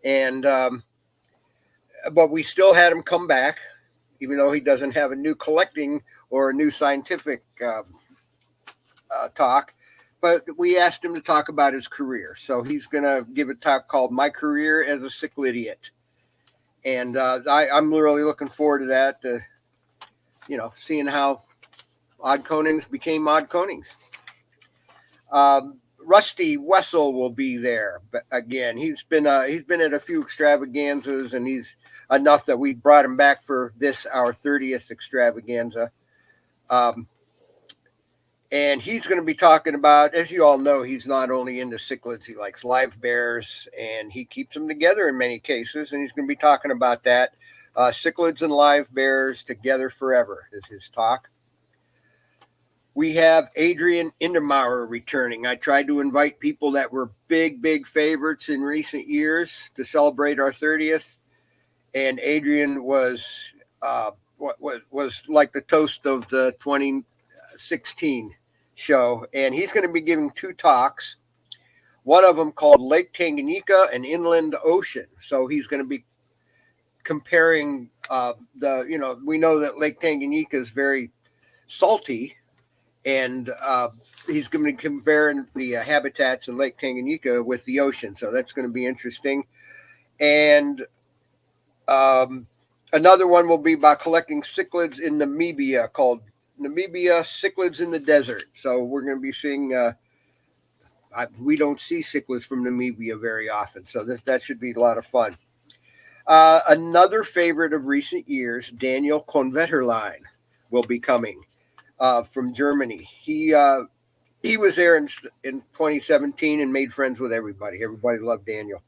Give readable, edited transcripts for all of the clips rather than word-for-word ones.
And but we still had him come back, even though he doesn't have a new collecting or a new scientific talk. But we asked him to talk about his career, so he's going to give a talk called "My Career as a Cichlidiot," and I'm really looking forward to that. Seeing how Odd Conings became Odd Conings. Rusty Wessel will be there again. He's been at a few extravaganzas, and he's enough that we brought him back for this our 30th extravaganza. And he's going to be talking about, as you all know, he's not only into cichlids, he likes live bears, and he keeps them together in many cases. And he's going to be talking about that. Cichlids and live bears together forever is his talk. We have Adrian Indermauer returning. I tried to invite people that were big favorites in recent years to celebrate our 30th. And Adrian was like the toast of the 2016 show. And he's going to be giving two talks, one of them called Lake Tanganyika and Inland Ocean. So he's going to be comparing we know that Lake Tanganyika is very salty, and he's going to be comparing the habitats in Lake Tanganyika with the ocean. So that's going to be interesting. And another one will be about collecting cichlids in Namibia, called Namibia Cichlids in the Desert. So we're going to be seeing, we don't see cichlids from Namibia very often. So that should be a lot of fun. Another favorite of recent years, Daniel Konveterlein, will be coming from Germany. He was there in 2017 and made friends with everybody. Everybody loved Daniel.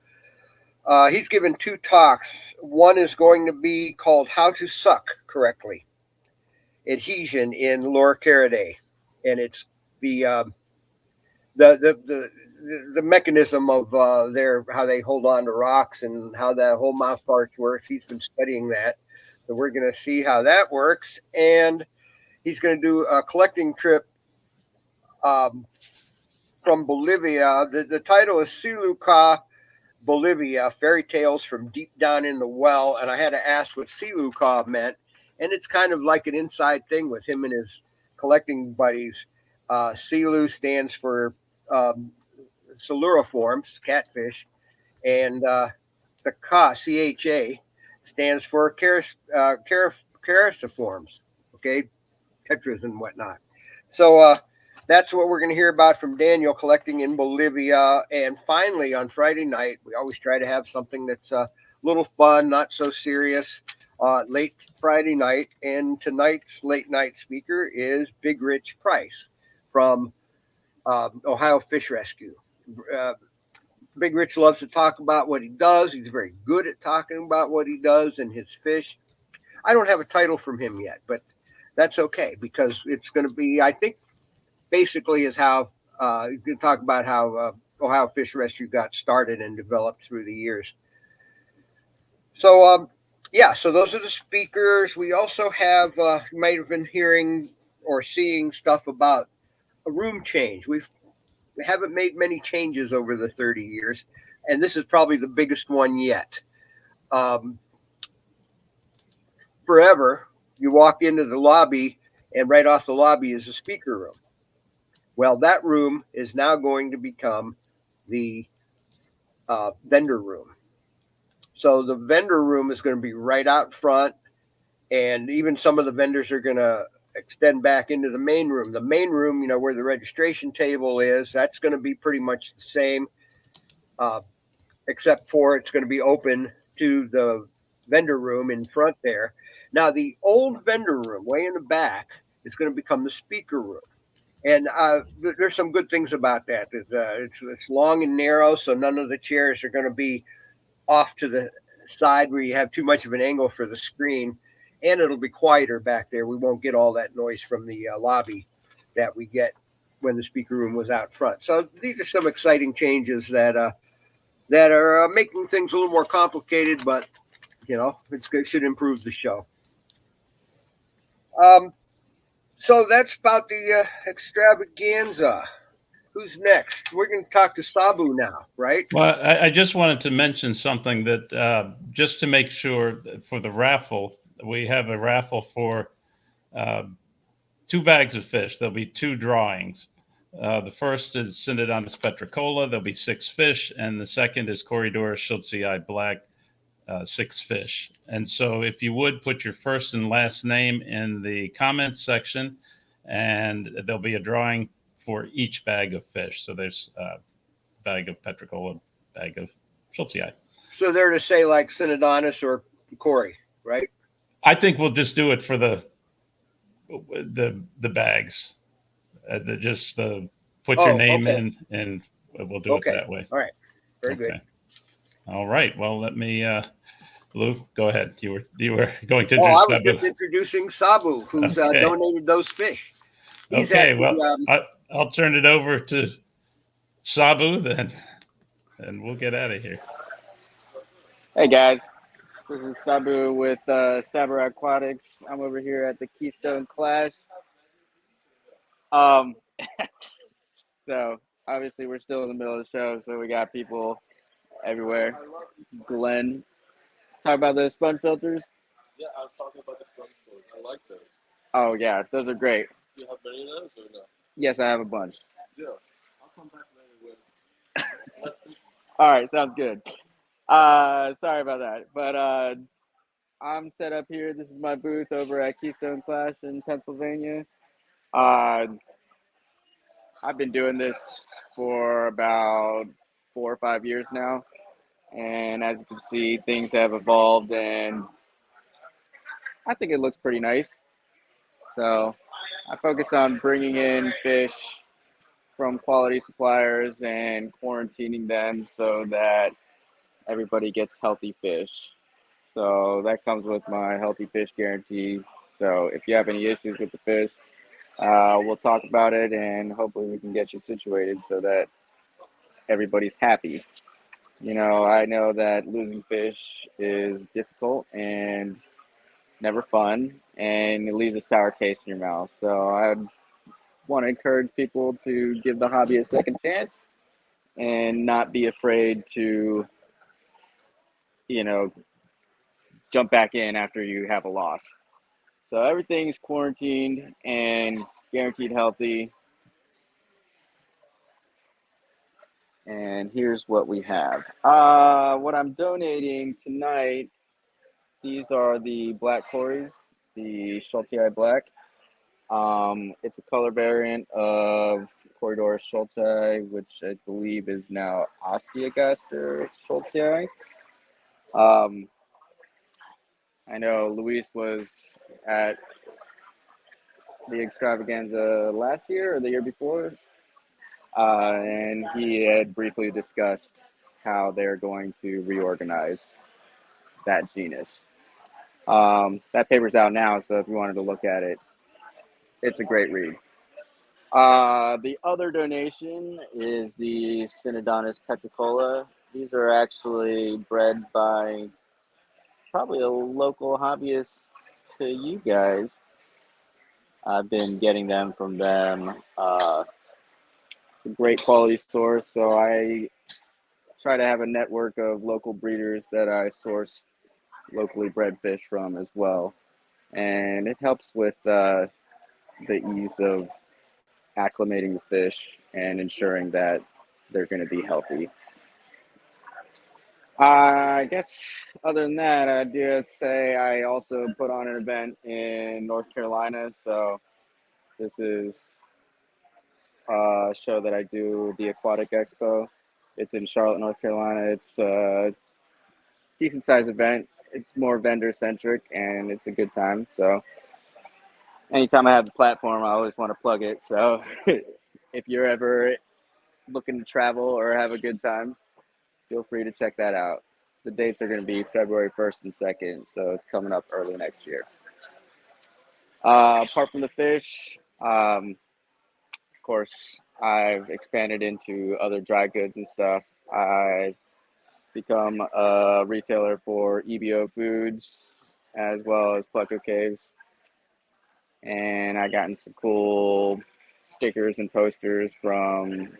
He's given two talks. One is going to be called "How to Suck Correctly: Adhesion in Loricariidae," and it's the mechanism of how they hold on to rocks and how that whole mouth part works. He's been studying that, so we're going to see how that works. And he's going to do a collecting trip from Bolivia. The title is Siluca, Bolivia, Fairy Tales from Deep Down in the Well. And I had to ask what Siluca meant. And it's kind of like an inside thing with him and his collecting buddies. Silu stands for Siluriforms, catfish. And the CHA, stands for Chariciforms, okay, tetras and whatnot. So that's what we're going to hear about from Daniel, collecting in Bolivia. And finally, on Friday night, we always try to have something that's a little fun, not so serious, late Friday night. And tonight's late night speaker is Big Rich Price from Ohio Fish Rescue. Big Rich loves to talk about what he does. He's very good at talking about what he does and his fish. I don't have a title from him yet, but that's okay, because it's going to be, I think, basically is how you can talk about how Ohio Fish Rescue got started and developed through the years. So, so those are the speakers. We also have, you might have been hearing or seeing stuff about a room change. We haven't made many changes over the 30 years, and this is probably the biggest one yet. Forever, you walk into the lobby, and right off the lobby is a speaker room. Well, that room is now going to become the vendor room. So the vendor room is going to be right out front, and even some of the vendors are going to extend back into the main room. The main room, where the registration table is, that's going to be pretty much the same, except for it's going to be open to the vendor room in front there. Now, the old vendor room way in the back is going to become the speaker room. And there's some good things about that. It's long and narrow, so none of the chairs are going to be off to the side where you have too much of an angle for the screen. And it'll be quieter back there. We won't get all that noise from the lobby that we get when the speaker room was out front. So these are some exciting changes that are making things a little more complicated, but it should improve the show. So that's about the extravaganza. Who's next? We're going to talk to Sabu now, right? Well, I just wanted to mention something that just to make sure for the raffle, we have a raffle for uh, 2 bags of fish. There'll be 2 drawings. The first is Synodontis petricola. There'll be 6 fish, and the second is Corydoras schultzii black, 6 fish. And so, if you would put your first and last name in the comments section, and there'll be a drawing for each bag of fish. So there's a bag of petricola, bag of schultzii. So they're to say like Synodontis or Corey, right? I think we'll just do it for the bags. Just the put your name okay. in, and we'll do it Okay. that way. All right. Very Okay. good. All right. Well, let me. Lou, go ahead. You were going to Oh, I introduce was Sabu. just introducing Sabu, who's Okay. donated those fish. He's Okay. at Well, the, I'll turn it over to Sabu then, and we'll get out of here. Hey guys, this is Sabu with Saber Aquatics. I'm over here at the Keystone Clash. So obviously we're still in the middle of the show, so we got people everywhere. Glenn, talk about the sponge filters. Yeah, I was talking about the sponge filters. I like those. Oh yeah, those are great. Do you have many of those or no? Yes, I have a bunch. Yeah, I'll come back later with. All right, sounds good. Sorry about that, but I'm set up here. This is my booth over at Keystone Clash in Pennsylvania. Uh, I've been doing this for about 4 or 5 years now, and as you can see, things have evolved, and I think it looks pretty nice. So I focus on bringing in fish from quality suppliers and quarantining them so that everybody gets healthy fish. So that comes with my healthy fish guarantee. So if you have any issues with the fish, we'll talk about it, and hopefully we can get you situated so that everybody's happy. You know, I know that losing fish is difficult and it's never fun, and it leaves a sour taste in your mouth. So I want to encourage people to give the hobby a second chance and not be afraid to, you know, jump back in after you have a loss. So everything's quarantined and guaranteed healthy. And here's what we have. What I'm donating tonight, these are the black cories, the Schultzii black. It's a color variant of Corydoras schultzii, which I believe is now Osteogaster schultzii. I know Luis was at the extravaganza last year or the year before, and he had briefly discussed how they're going to reorganize that genus. That paper's out now, so if you wanted to look at it, it's a great read. The other donation is the Synodontis petricola. These are actually bred by probably a local hobbyist to you guys. I've been getting them from them. It's a great quality source, so I try to have a network of local breeders that I source locally bred fish from as well. And it helps with the ease of acclimating the fish and ensuring that they're going to be healthy. I guess other than that, I do say I also put on an event in North Carolina. So this is a show that I do, the Aquatic Expo. It's in Charlotte, North Carolina. It's a decent sized event. It's more vendor centric and it's a good time. So anytime I have the platform, I always want to plug it. So if you're ever looking to travel or have a good time, feel free to check that out. The dates are going to be February 1st and 2nd, so it's coming up early next year. Apart from the fish, of course, I've expanded into other dry goods and stuff. I've become a retailer for EBO Foods as well as Pleco Caves. And I gotten some cool stickers and posters from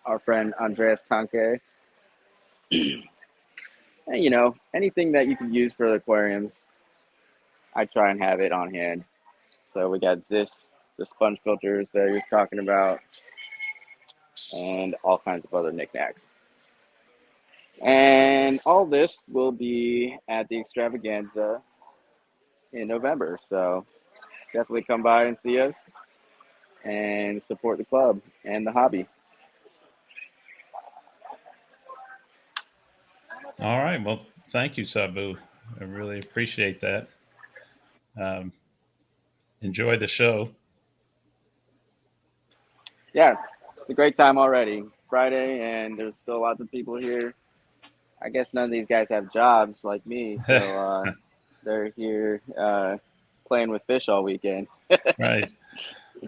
our friend Andreas Tanke. And, you know, anything that you can use for the aquariums, I try and have it on hand. So we got this, the sponge filters that he was talking about, and all kinds of other knickknacks. And all this will be at the extravaganza in November. So definitely come by and see us and support the club and the hobby. All right. Well, thank you, Sabu. I really appreciate that. Um, enjoy the show. Yeah, it's a great time already. Friday, and there's still lots of people here. I guess none of these guys have jobs like me, so they're here playing with fish all weekend. Right.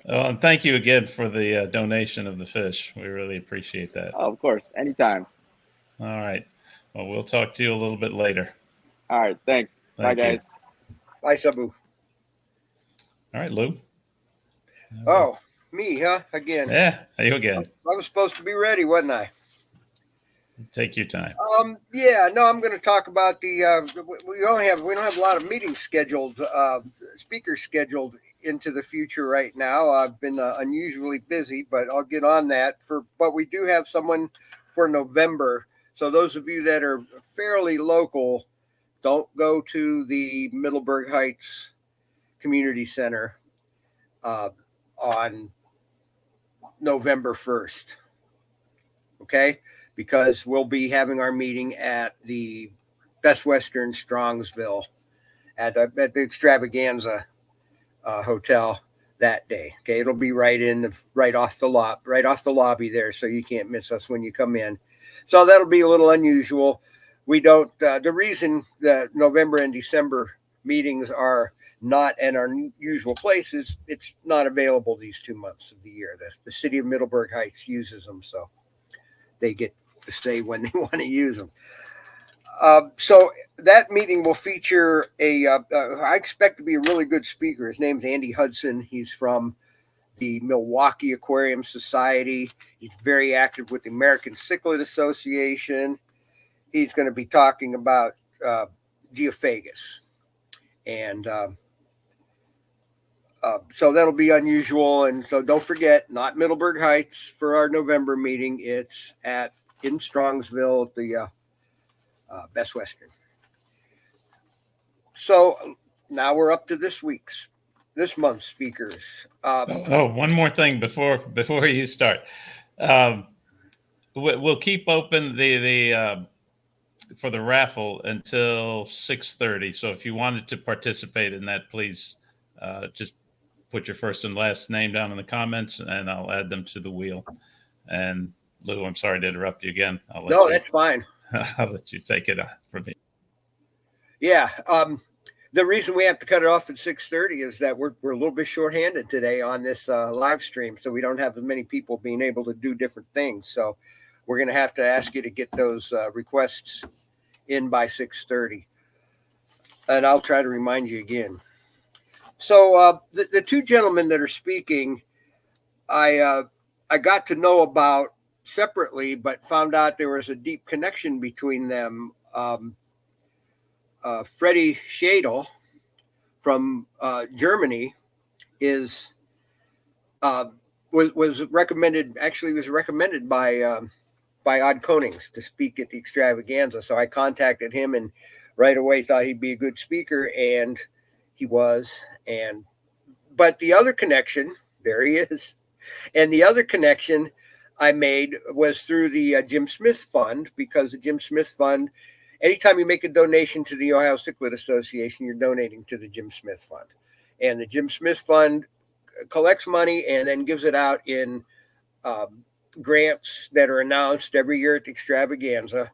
Well, and thank you again for the donation of the fish. We really appreciate that. Oh, of course, anytime. All right. Well, we'll talk to you a little bit later. All right, thanks. Bye, Thank you. guys. Bye, Sabu. All right, Lou. Oh, me, huh? Again. Yeah, you again. I was supposed to be ready, wasn't I? Take your time. Yeah, no, I'm going to talk about the. We don't have a lot of meetings scheduled, speakers scheduled into the future right now. I've been unusually busy, but I'll get on that. But we do have someone for November. So those of you that are fairly local, don't go to the Middleburg Heights Community Center on November 1st. Okay? Because we'll be having our meeting at the Best Western Strongsville at the Extravaganza Hotel that day. Okay, it'll be right off the lobby there, so you can't miss us when you come in. So that'll be a little unusual. We don't. The reason that November and December meetings are not in our usual places, it's not available these 2 months of the year. The city of Middleburg Heights uses them, so they get to say when they want to use them. So that meeting will feature I expect to be a really good speaker. His name's Andy Hudson. He's from the Milwaukee Aquarium Society. He's very active with the American Cichlid Association. He's going to be talking about geophagus. And so that'll be unusual. And so don't forget, not Middleburg Heights for our November meeting. It's in Strongsville at the Best Western. So now we're up to this month's speakers. One more thing before you start. We'll keep open the for the raffle until 6:30. So if you wanted to participate in that, please just put your first and last name down in the comments, and I'll add them to the wheel. And Lou, I'm sorry to interrupt you again. That's fine. I'll let you take it from me. Yeah. The reason we have to cut it off at 6:30 is that we're a little bit shorthanded today on this live stream, so we don't have as many people being able to do different things. So we're going to have to ask you to get those requests in by 6:30, and I'll try to remind you again. So the two gentlemen that are speaking, I got to know about separately, but found out there was a deep connection between them. Freddie Schadel from Germany was recommended. Actually, was recommended by Odd Konings to speak at the extravaganza. So I contacted him and right away thought he'd be a good speaker, and he was. But the other connection, there he is, and the other connection I made was through the Jim Smith Fund, because the Jim Smith Fund, anytime you make a donation to the Ohio Cichlid Association, you're donating to the Jim Smith Fund. And the Jim Smith Fund collects money and then gives it out in grants that are announced every year at the extravaganza.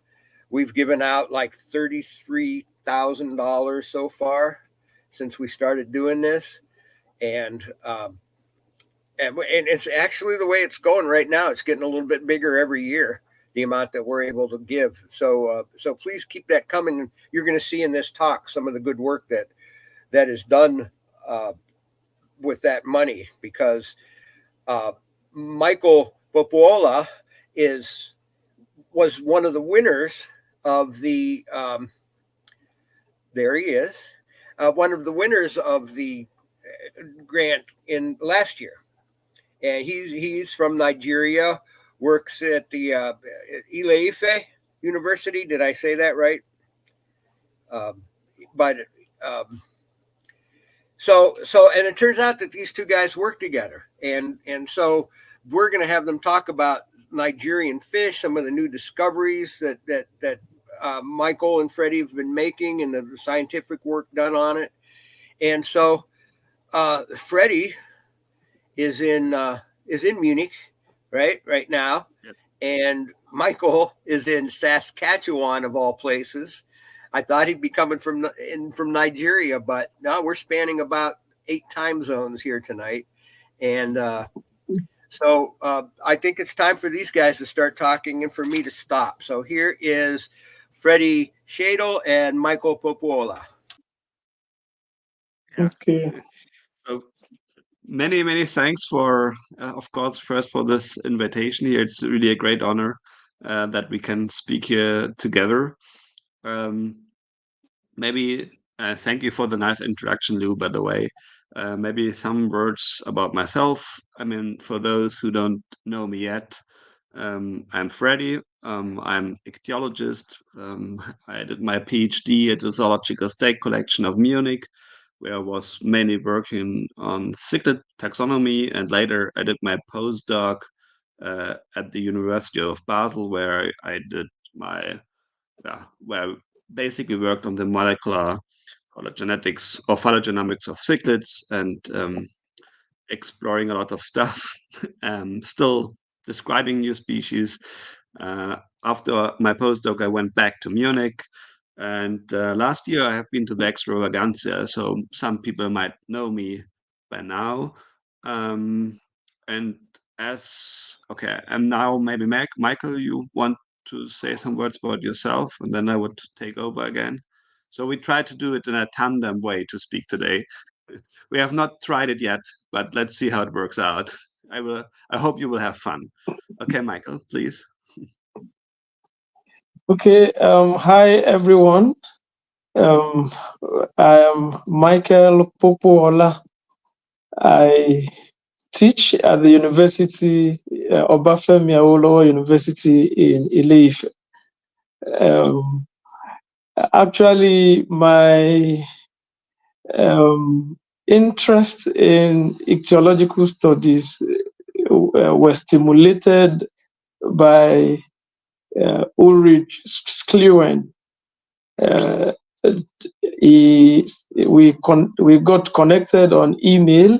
We've given out like $33,000 so far since we started doing this. And it's actually the way it's going right now. It's getting a little bit bigger every year, the amount that we're able to give. So please keep that coming. You're going to see in this talk some of the good work that is done with that money, because Michael Popola is was one of the winners of the there he is, one of the winners of the grant in last year, and he's from Nigeria, works at the Ile-Ife University. Did I say that right? Um, but um, and it turns out that these two guys work together, and so we're going to have them talk about Nigerian fish, some of the new discoveries that Michael and Freddie have been making, and the scientific work done on it. And so Freddie is in Munich, right now, Yes. and Michael is in Saskatchewan of all places. I thought he'd be coming from Nigeria, but no, we're spanning about 8 time zones here tonight, and so I think it's time for these guys to start talking and for me to stop. So here is Freddie Shadle and Michael Popola. Yeah. Okay. So many thanks for, of course, first for this invitation here. It's really a great honor that we can speak here together. Maybe thank you for the nice introduction, Lou, by the way. Maybe some words about myself. I mean, for those who don't know me yet, I'm Freddie. I'm ichthyologist. I did my PhD at the Zoological State Collection of Munich, where I was mainly working on cichlid taxonomy, and later I did my postdoc at the University of Basel, where I did my where I basically worked on the molecular phylogenetics or phylogenomics of cichlids and exploring a lot of stuff. Still describing new species. After my postdoc, I went back to Munich. And last year, I have been to the extravaganza, so some people might know me by now. And I'm now maybe Michael, you want to say some words about yourself, and then I would take over again. So we try to do it in a tandem way to speak today. We have not tried it yet, but let's see how it works out. I hope you will have fun. Okay, Michael, please. Okay. Hi, everyone. I am Michael Popoola. I teach at the University, Obafemi Awolowo University in Ile-Ife. Actually, my interest in ichthyological studies were stimulated by Ulrich Schluen. We got connected on email,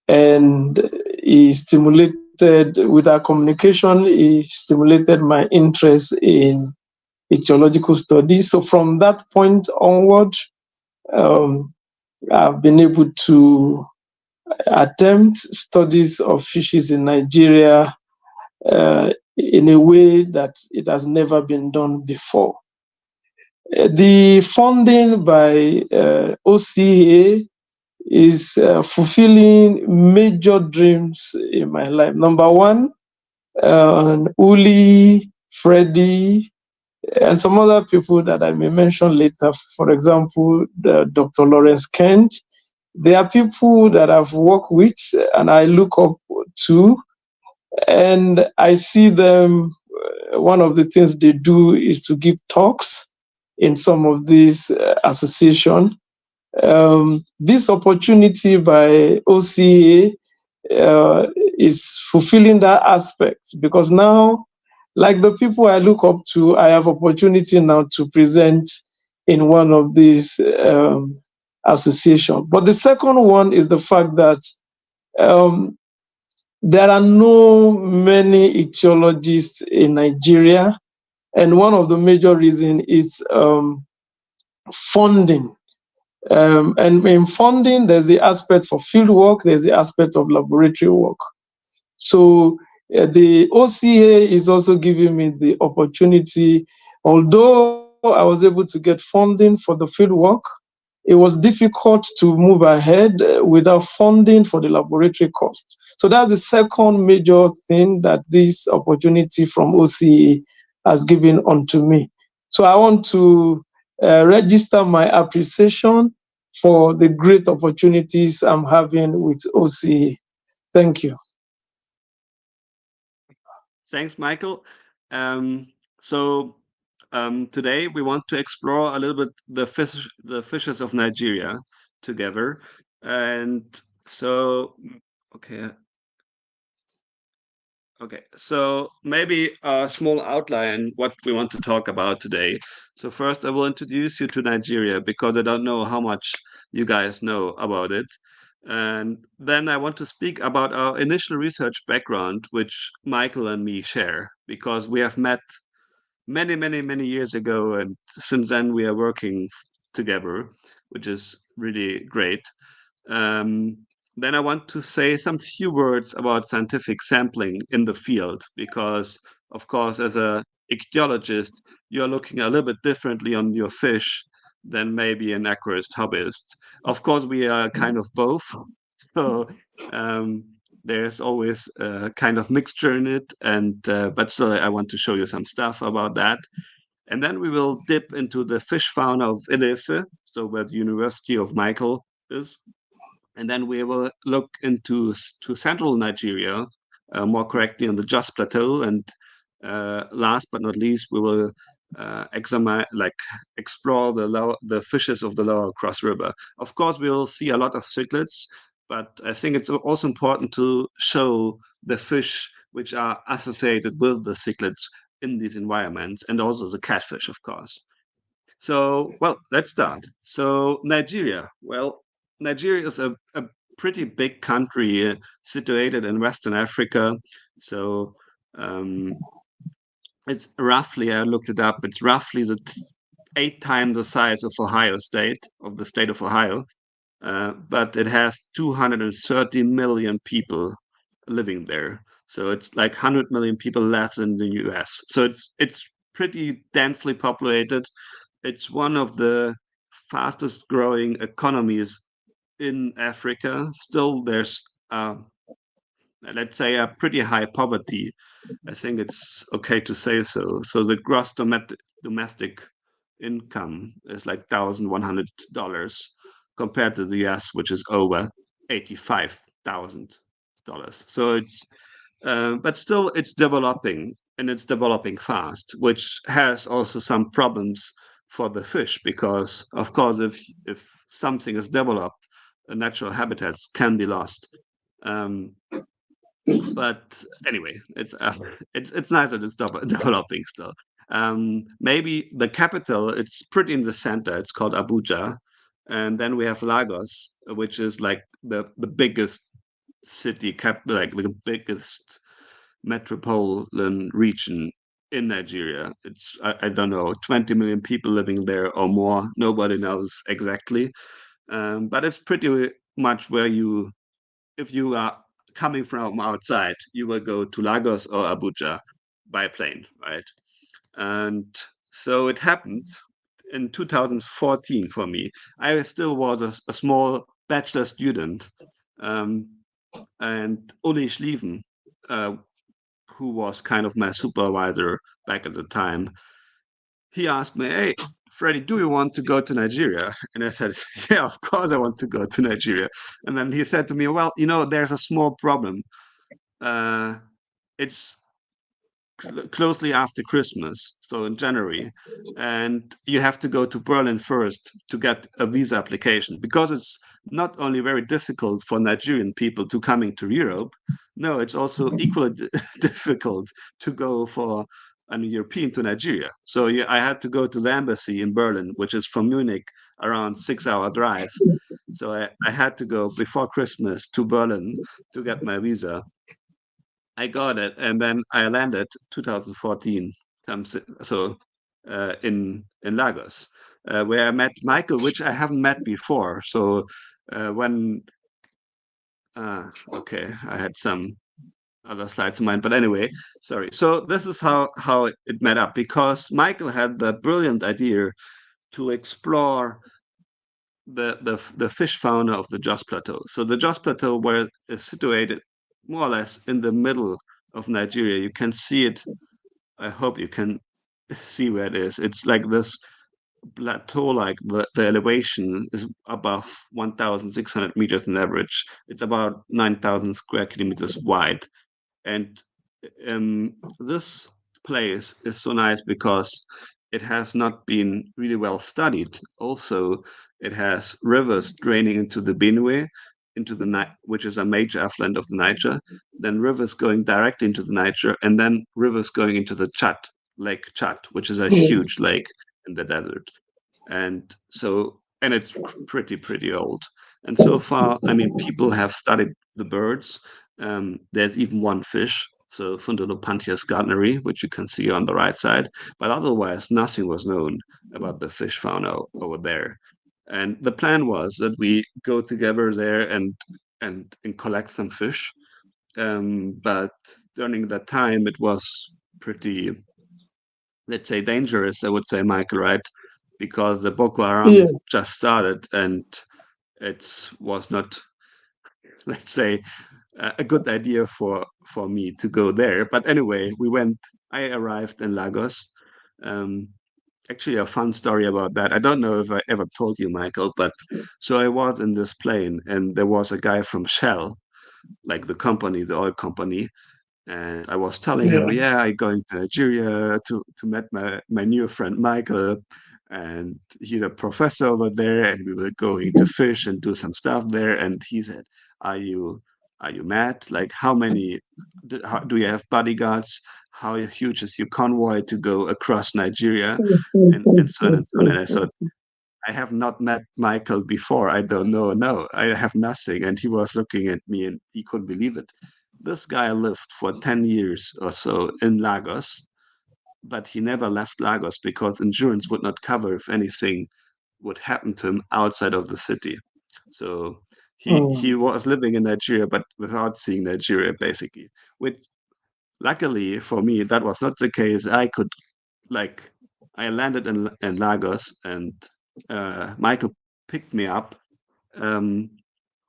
and he stimulated with our communication. He stimulated my interest in ichthyological studies. So from that point onward, I've been able to attempt studies of fishes in Nigeria in a way that it has never been done before. The funding by OCA is fulfilling major dreams in my life. Number one, Uli, Freddie, and some other people that I may mention later. For example, Dr. Lawrence Kent. They are people that I've worked with and I look up to, and I see them. One of the things they do is to give talks in some of these associations. This opportunity by OCA is fulfilling that aspect, because now, like the people I look up to, I have opportunity now to present in one of these associations. But the second one is the fact that there are no many ichthyologists in Nigeria, and one of the major reasons is funding. And in funding, there's the aspect for field work, there's the aspect of laboratory work. So the OCA is also giving me the opportunity, although I was able to get funding for the field work, it was difficult to move ahead without funding for the laboratory cost. So that's the second major thing that this opportunity from OCA has given unto me. So I want to register my appreciation for the great opportunities I'm having with OCA. Thank you. Thanks, Michael. Um, so today we want to explore a little bit the fishes of Nigeria together, and so okay, okay. So maybe a small outline what we want to talk about today. So first, I will introduce you to Nigeria because I don't know how much you guys know about it. And then I want to speak about our initial research background, which Michael and me share, because we have met many, many, many years ago, and since then we are working together, which is really great. Um, then I want to say some few words about scientific sampling in the field, because, of course, as a ichthyologist, you're looking a little bit differently on your fish than maybe an aquarist hobbyist. Of course, we are kind of both. So um, there's always a kind of mixture in it, and but still, I want to show you some stuff about that. And then we will dip into the fish fauna of Ilefe, so where the University of Michael is, and then we will look into to central Nigeria, more correctly on the Jos Plateau, and last but not least, we will examine, like explore the fishes of the Lower Cross River. Of course, we will see a lot of cichlids, but I think it's also important to show the fish which are associated with the cichlids in these environments, and also the catfish, of course. So, well, let's start. So, Nigeria. Well, Nigeria is a pretty big country situated in Western Africa. So, um, it's roughly, I looked it up, it's roughly 8 times the size of Ohio State, of the state of Ohio. But it has 230 million people living there. So it's like 100 million people less than the US. So it's pretty densely populated. It's one of the fastest growing economies in Africa. Still, there's let's say a pretty high poverty. I think it's okay to say so. So the gross domestic income is like $1,100 compared to the US, which is over $85,000. So but still it's developing, and it's developing fast, which has also some problems for the fish because, of course, if something is developed, natural habitats can be lost. Um, but anyway, it's nice that it's developing still. Maybe the capital, it's pretty in the center. It's called Abuja, and then we have Lagos, which is like the biggest city like the biggest metropolitan region in Nigeria. It's I don't know, 20 million people living there or more. Nobody knows exactly, but it's pretty much where you, if you are coming from outside, you will go to Lagos or Abuja by plane, right? And so it happened in 2014 for me. I still was a small bachelor student, um, and Uli Schlieven, uh, who was kind of my supervisor back at the time, he asked me, "Hey, Freddie, do you want to go to Nigeria?" And I said, "Yeah, of course I want to go to Nigeria." And then he said to me, "Well, there's a small problem. Uh, it's closely after Christmas, so in January, and you have to go to Berlin first to get a visa application because it's not only very difficult for Nigerian people to coming to Europe, no, it's also equally difficult to go for an European to Nigeria. So yeah, I had to go to the embassy in Berlin, which is from Munich around 6 hour drive. So I had to go before Christmas to Berlin to get my visa. I got it, and then I landed 2014. So in Lagos, where I met Michael, which I haven't met before. So when okay, I had some other slides in mind, but anyway, sorry. So this is how it met up because Michael had the brilliant idea to explore the fish fauna of the Jos Plateau. So the Jos Plateau, where is situated more or less in the middle of Nigeria. You can see it. I hope you can see where it is. It's like this plateau, like the elevation is above 1,600 meters on average. It's about 9,000 square kilometers wide. And this place is so nice because it has not been really well studied. Also, it has rivers draining into the Benue, into the which is a major affluent of the Niger, then rivers going directly into the Niger, and then rivers going into the Chad, Lake Chad, which is a Mm. huge lake in the desert. And so, and it's pretty old. And so far, I mean, people have studied the birds. There's even one fish, so Fundulopantias gardneri, which you can see on the right side. But otherwise, nothing was known about the fish fauna over there. And the plan was that we go together there and collect some fish. But during that time, it was pretty, let's say, dangerous. I would say, Michael, right? Because the Boko Haram Yeah. just started, and it was not, let's say, a good idea for me to go there. But anyway, we went. I arrived in Lagos. Um, Actually, a fun story about that. I don't know if I ever told you, Michael, but so I was in this plane, and there was a guy from Shell, like the company, the oil company, and I was telling him, Yeah. yeah, I'm going to Nigeria to meet my new friend Michael, and he's a professor over there, and we were going to fish and do some stuff there. And he said, "Are you mad? Like, do you have bodyguards? How huge is your convoy to go across Nigeria?" And so on and so on. And I thought, I have not met Michael before. I don't know. No, I have nothing. And he was looking at me and he couldn't believe it. This guy lived for 10 years or so in Lagos, but he never left Lagos because insurance would not cover if anything would happen to him outside of the city. So he Mm. was living in Nigeria, but without seeing Nigeria, basically. Which, luckily for me, that was not the case. Like, I landed in Lagos, and Michael picked me up um,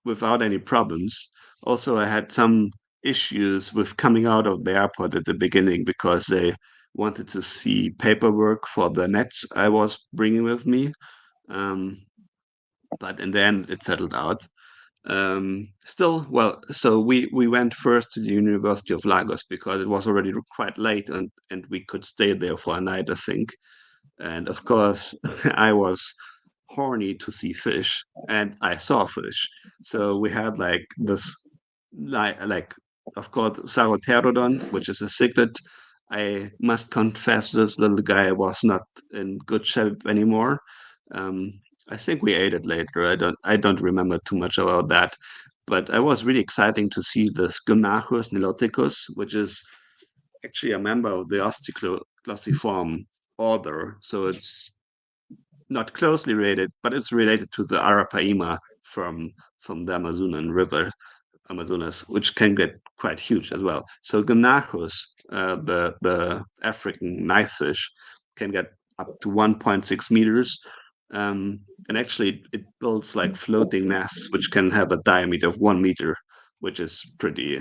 without any problems. Also, I had some issues with coming out of the airport at the beginning because they wanted to see paperwork for the nets I was bringing with me. Um, but in the end, it settled out. Still, well, so we went first to the University of Lagos because it was already quite late, and we could stay there for a night, I think. And of course, I was horny to see fish, and I saw fish. So we had like this, like of course, Sauropterodon, which is a cichlid. I must confess, this little guy was not in good shape anymore. Um, I think we ate it later. I don't remember too much about that, but I was really exciting to see this Gymnachus niloticus, which is actually a member of the Osticlosiform order. So it's not closely related, but it's related to the Arapaima from the Amazonian River, Amazonas, which can get quite huge as well. So Gymnachus, the African knifefish, can get up to 1.6 meters. Um, and actually, it builds like floating nests, which can have a diameter of 1 meter, which is pretty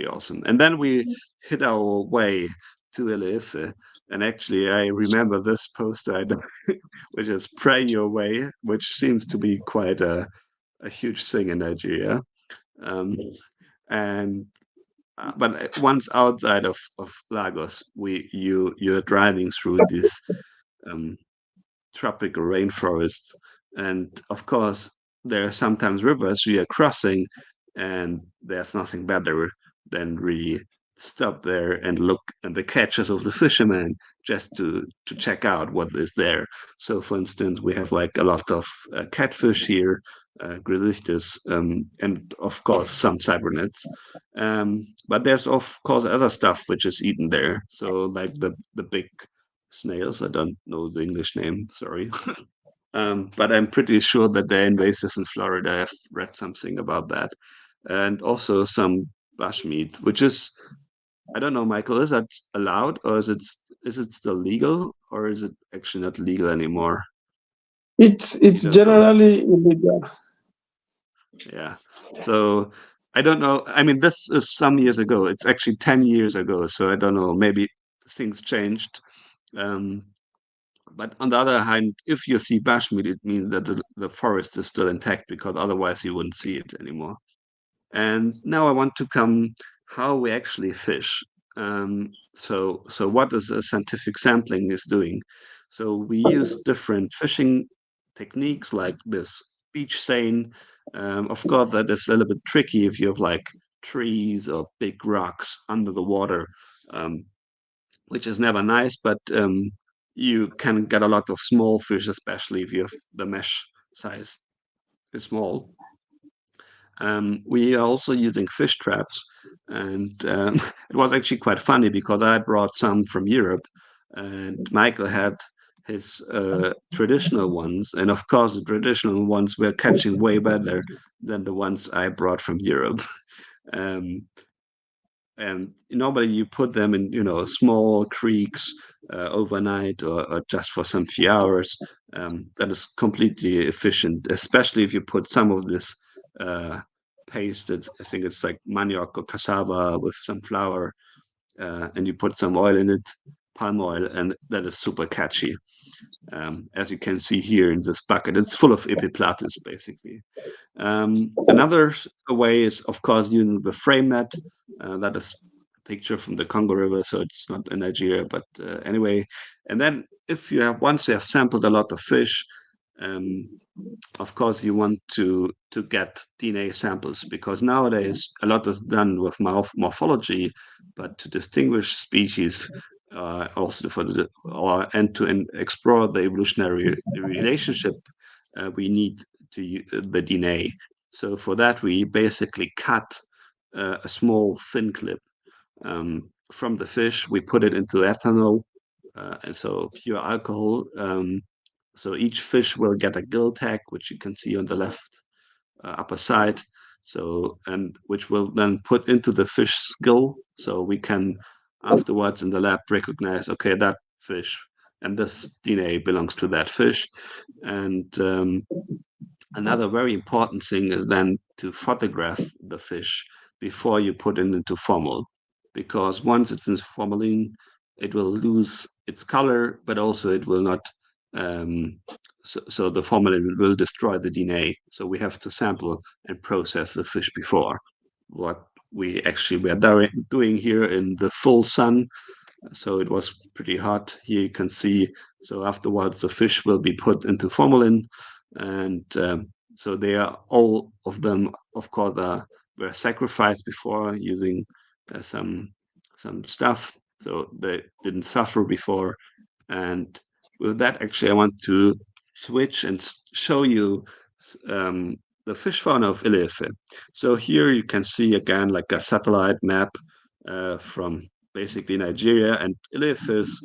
awesome. And then we hit our way to Elefe. And actually, I remember this poster, which is "Pray Your Way," which seems to be quite a huge thing in Nigeria. Um, and but once outside of Lagos, you're driving through these um, tropical rainforests, and of course there are sometimes rivers we are crossing, and there's nothing better than really stop there and look at the catches of the fishermen just to check out what is there. So, for instance, we have like a lot of catfish here, Grisichthys, and of course some cybernets. But there's of course other stuff which is eaten there. So, like the big snails. I don't know the English name. Sorry. But I'm pretty sure that they're invasive in Florida. I've read something about that, and also some bushmeat, which is, I don't know, Michael. Is that allowed, or is it still legal, or is it actually not legal anymore? It's You don't know. generally illegal. Yeah. So I don't know. I mean, this is some years ago. It's actually 10 years ago. So I don't know. Maybe things changed. Um, but on the other hand, if you see bushmeat, it means that the forest is still intact because otherwise you wouldn't see it anymore. And now I want to come how we actually fish. So what is a scientific sampling is doing? So we use different fishing techniques like this beach seine. Of course, that is a little bit tricky if you have like trees or big rocks under the water, um, which is never nice. But you can get a lot of small fish, especially if you have the mesh size is small. We are also using fish traps, and it was actually quite funny because I brought some from Europe, and Michael had his traditional ones, and of course the traditional ones were catching way better than the ones I brought from Europe. Um, and normally you put them in small creeks overnight or just for some few hours. That is completely efficient, especially if you put some of this uh, pasted, I think it's like manioc or cassava with some flour, and you put some oil in it, palm oil, and that is super catchy. As you can see here in this bucket, it's full of epiplatus basically. Another way is, of course, using the frame net. That is a picture from the Congo River, so it's not in Nigeria, but anyway. And then, if you have once you have sampled a lot of fish, um, of course, you want to get DNA samples because nowadays a lot is done with morphology, but to distinguish species, also for the or and to explore the evolutionary relationship, we need the DNA. So for that, we basically cut a small thin clip from the fish. We put it into ethanol, and so pure alcohol. So each fish will get a gill tag, which you can see on the left upper side. So and which will then put into the fish's gill, so we can afterwards in the lab recognize, okay, that fish and this DNA belongs to that fish. And another very important thing is then to photograph the fish before you put it into formal, because once it's in formalin, it will lose its color, but also it will not. Um, so the formalin will destroy the DNA. So we have to sample and process the fish before. What we actually were doing here in the full sun, so it was pretty hot. Here you can see. So afterwards, the fish will be put into formalin, and so they are all of them, of course, were sacrificed before using uh, some some stuff, so they didn't suffer before. And with that, actually, I want to switch and show you um, the fish fauna of Ilife. So here you can see again like a satellite map from basically Nigeria, and Ilife is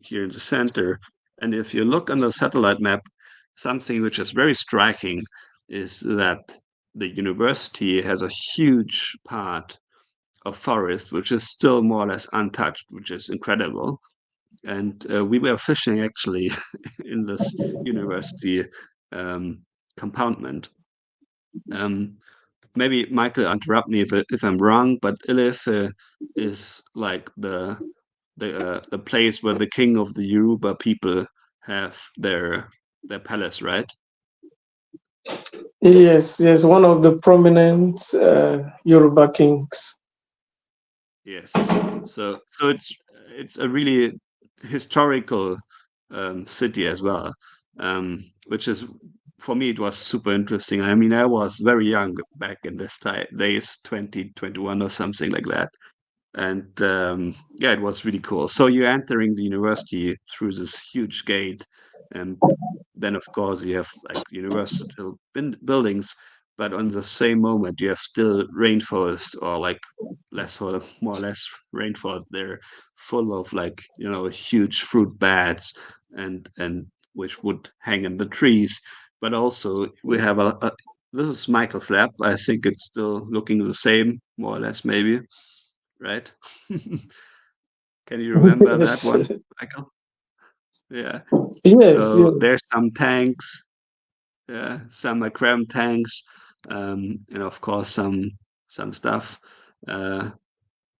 here in the center. And if you look on the satellite map, something which is very striking is that the university has a huge part of forest which is still more or less untouched, which is incredible. And we were fishing actually in this university um, compoundment. Um, Maybe Michael interrupt me if I'm wrong, but Ilif is like the place where the king of the Yoruba people have their palace, right? Yes, yes, one of the prominent Yoruba kings. Yes. So it's a really historical city as well, which is for me it was super interesting. I mean, I was very young back in this days, 2021 or something like that. And yeah, it was really cool. So you're entering the university through this huge gate, and then of course you have like universital buildings, but on the same moment you have still rainforest or like less or more or less rainforest. They're full of like huge fruit beds and which would hang in the trees. But also we have a this is Michael's lab. I think it's still looking the same, more or less, maybe, right? Can you remember that Yes, one, Michael? Yeah. Yes, So yes. there's some tanks, some aquarium tanks, and of course some stuff. Uh,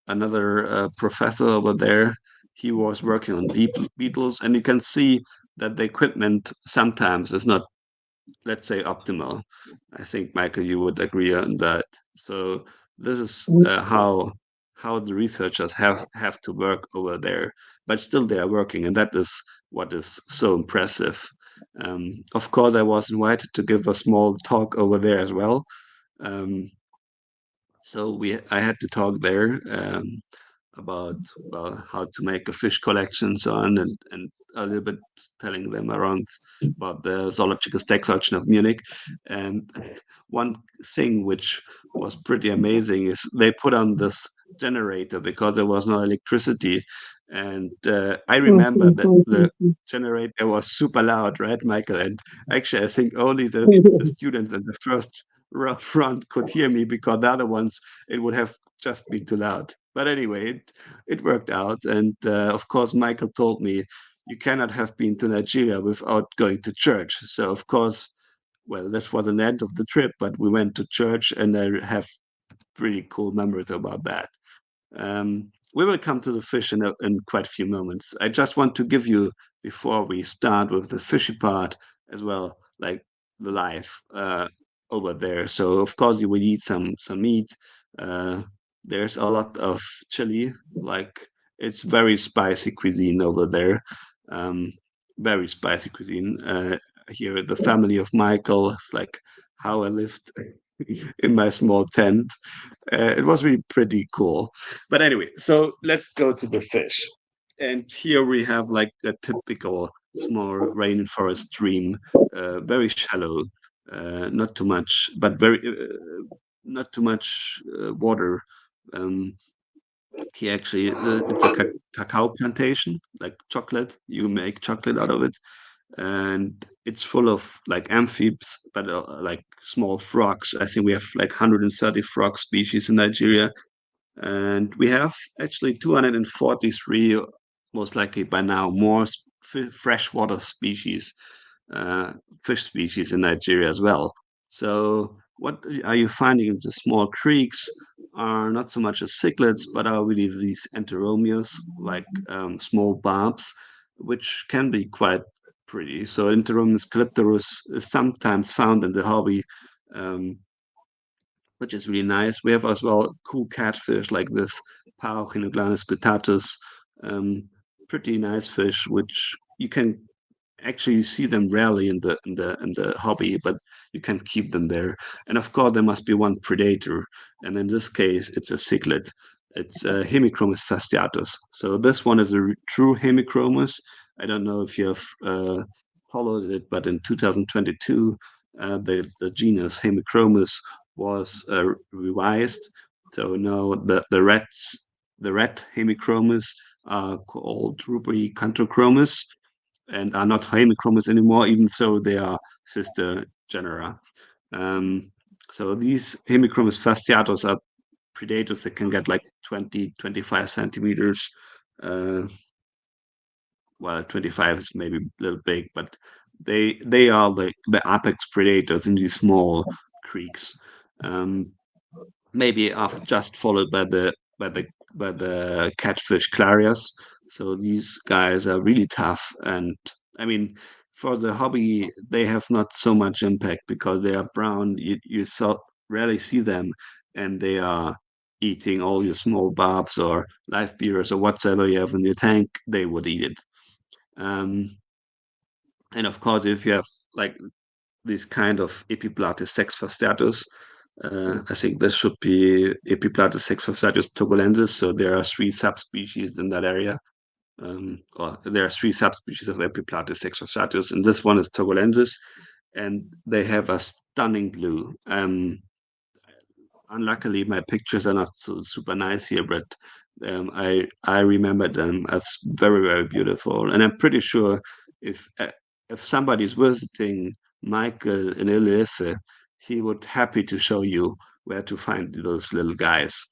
Another professor over there, he was working on beetles, and you can see that the equipment sometimes is not, let's say, optimal. I think Michael, you would agree on that. So this is how the researchers have to work over there, but still they are working, and that is what is so impressive. Of course, I was invited to give a small talk over there as well. Um, so I had to talk there. About well how to make a fish collection and so on, and a little bit telling them around about the zoological state collection of Munich. And one thing which was pretty amazing is they put on this generator because there was no electricity. And I remember that the generator was super loud, right, Michael? And actually, I think only the students in the first front could hear me, because the other ones, it would have just been too loud. But anyway, it worked out. And of course, Michael told me you cannot have been to Nigeria without going to church. So, of course, well, this was the end of the trip, but we went to church, and I have pretty cool memories about that. We will come to the fish in quite a few moments. I just want to give you, before we start with the fishy part as well, like the life over there. So of course you will eat some meat. Uh, there's a lot of chili, like it's very spicy cuisine over there. Um, Very spicy cuisine. Here, the family of Michael, like how I lived in my small tent. It was really pretty cool. But anyway, so let's go to the fish. And here we have like a typical small rainforest stream, very shallow, not too much, but very not too much water. Um, He actually, it's a cacao plantation, like chocolate. You make chocolate out of it, and it's full of like amphibs, but like small frogs. I think we have like 130 frog species in Nigeria, and we have actually 243, most likely by now, more freshwater species, uh, fish species in Nigeria as well. So, what are you finding in the small creeks are not so much as cichlids, but are really these enteromios, like small barbs, which can be quite pretty. So, Enteromius calypterus is sometimes found in the hobby. Um, which is really nice. We have as well cool catfish like this Pauchinoglanus guttatus, pretty nice fish, which you can actually see them rarely in the hobby, but you can keep them there. And of course, there must be one predator, and in this case, it's a cichlid. It's Hemichromis fasciatus. So this one is a true Hemichromis. I don't know if you have followed it, but in 2022, the genus Hemichromis was revised. So now the red Hemichromis are called Rubri cantochromis, and are not hemichromis anymore, even though they are sister genera. Um, so these hemichromis fasciatus are predators that can get like 20, 25 centimeters. Uh, well, 25 is maybe a little big, but they are the apex predators in these small creeks. Um, Maybe I've just followed by the catfish clarias. So these guys are really tough, and I mean, for the hobby, they have not so much impact because they are brown. You rarely see them, and they are eating all your small barbs or live beers or whatever you have in your tank. They would eat it. Um, and of course, if you have like this kind of Epiplates sexfastatus. I think this should be Epiplates sexfastatus togolensis. So there are three subspecies in that area. Or there are three subspecies of Epiplates sexfastatus, and this one is togolensis, and they have a stunning blue. Unluckily, my pictures are not so super nice here, but I remember them as very very beautiful, and I'm pretty sure if somebody's visiting Michael in Ilife, he would happy to show you where to find those little guys.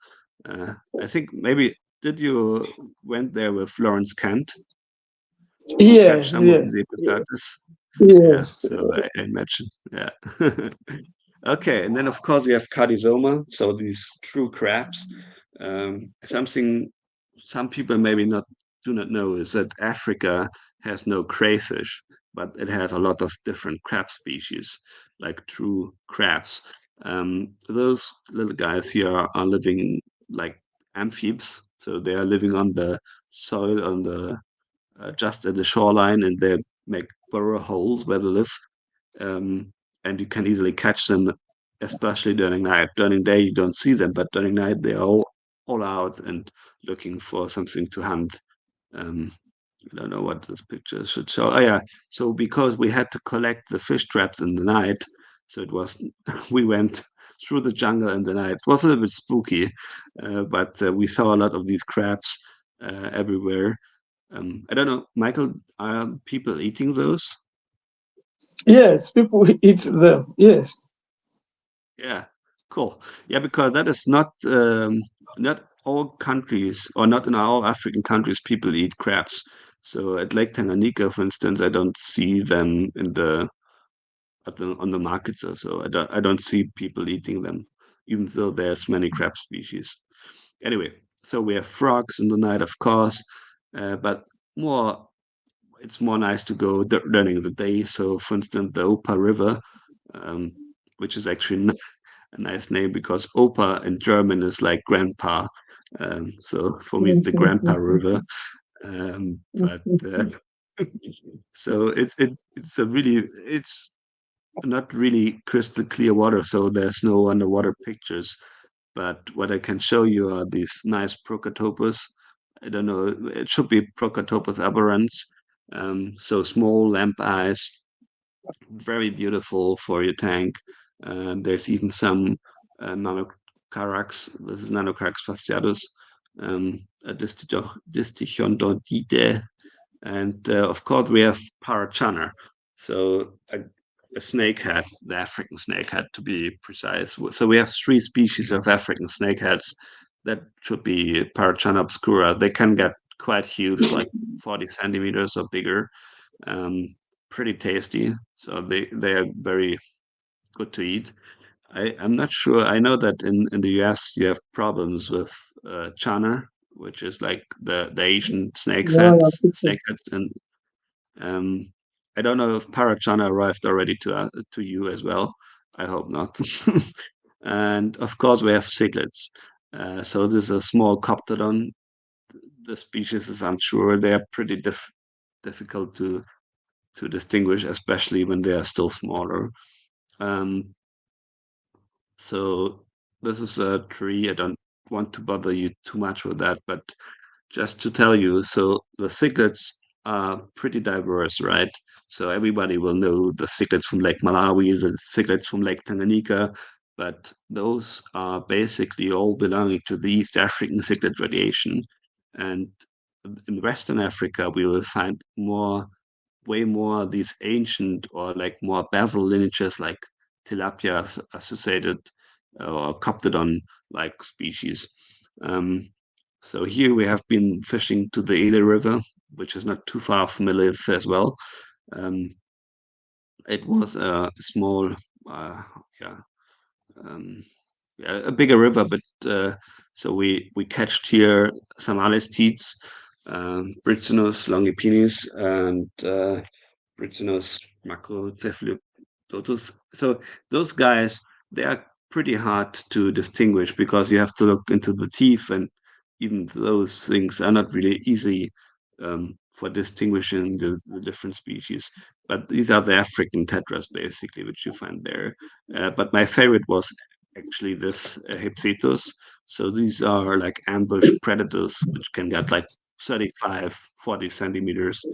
I think maybe did you went there with Florence Kent? catch Yes, some of yes, these epicarpus? Yeah, yes. so I imagine. Yeah. Okay, and then of course we have Cardizoma, so these true crabs. Something some people maybe not do not know is that Africa has no crayfish, but it has a lot of different crab species, like true crabs. Those little guys here are living like amphibs, so they are living on the soil on the just at the shoreline, and they make burrow holes where they live, and you can easily catch them, especially during night. During day you don't see them, but during night they are all out and looking for something to hunt. Um, I don't know what this picture should show. Oh yeah, so because we had to collect the fish traps in the night, so it was we went through the jungle in the night. It was a little bit spooky, but we saw a lot of these crabs everywhere. I don't know, Michael, are people eating those? Yes, people eat them. Yes. Yeah, cool. Yeah, because that is not all countries, or not in all African countries, people eat crabs. So at Lake Tanganyika, for instance, I don't see them on the markets or so. I don't see people eating them, even though there's many crab species. Anyway, so we have frogs in the night, of course, but more it's more nice to go during the day. So, for instance, the Opa River, um, which is actually a nice name because Opa in German is like grandpa. So for me, it's the Grandpa River. But so it's not really crystal clear water, so there's no underwater pictures. But what I can show you are these nice Procotopus. I don't know, it should be Procotopus aberrans. So small lamp eyes, very beautiful for your tank. There's even some Nanocarax. This is Nanocarax fasciatus, a Distichondodide, and of course we have Parachana. So a snakehead, the African snakehead to be precise. So we have three species of African snakeheads that should be Parachana obscura. They can get quite huge, like 40 centimeters or bigger. Um, Pretty tasty. So they are very good to eat. I'm not sure. I know that in the US you have problems with chana, which is like the Asian Yeah, people. snakeheads, and um, I don't know if parachana arrived already to you as well. I hope not. And of course we have cichlids. So this is a small coptodon. The species is unsure. They are pretty difficult to distinguish, especially when they are still smaller. Um, so this is a tree. I don't want to bother you too much with that, but just to tell you, so the cichlids are pretty diverse, right? So everybody will know the cichlids from Lake Malawi, the cichlids from Lake Tanganyika, but those are basically all belonging to the East African cichlid radiation. And in Western Africa, we will find way more these ancient or like more basal lineages like tilapia associated or coptodon like species. Um, so here we have been fishing to the Ele River, which is not too far from Elif as well. Um, it was a small, uh, yeah, um, yeah, a bigger river, but so we catched here some alistids, Britzinus longipinis, and Britzinus macrocephalotus. So those guys, they are pretty hard to distinguish because you have to look into the teeth, and even those things are not really easy for distinguishing the different species. But these are the African tetras, basically, which you find there. But my favorite was actually this Hipsetus. So these are like ambush predators, which can get like 35, 40 centimeters.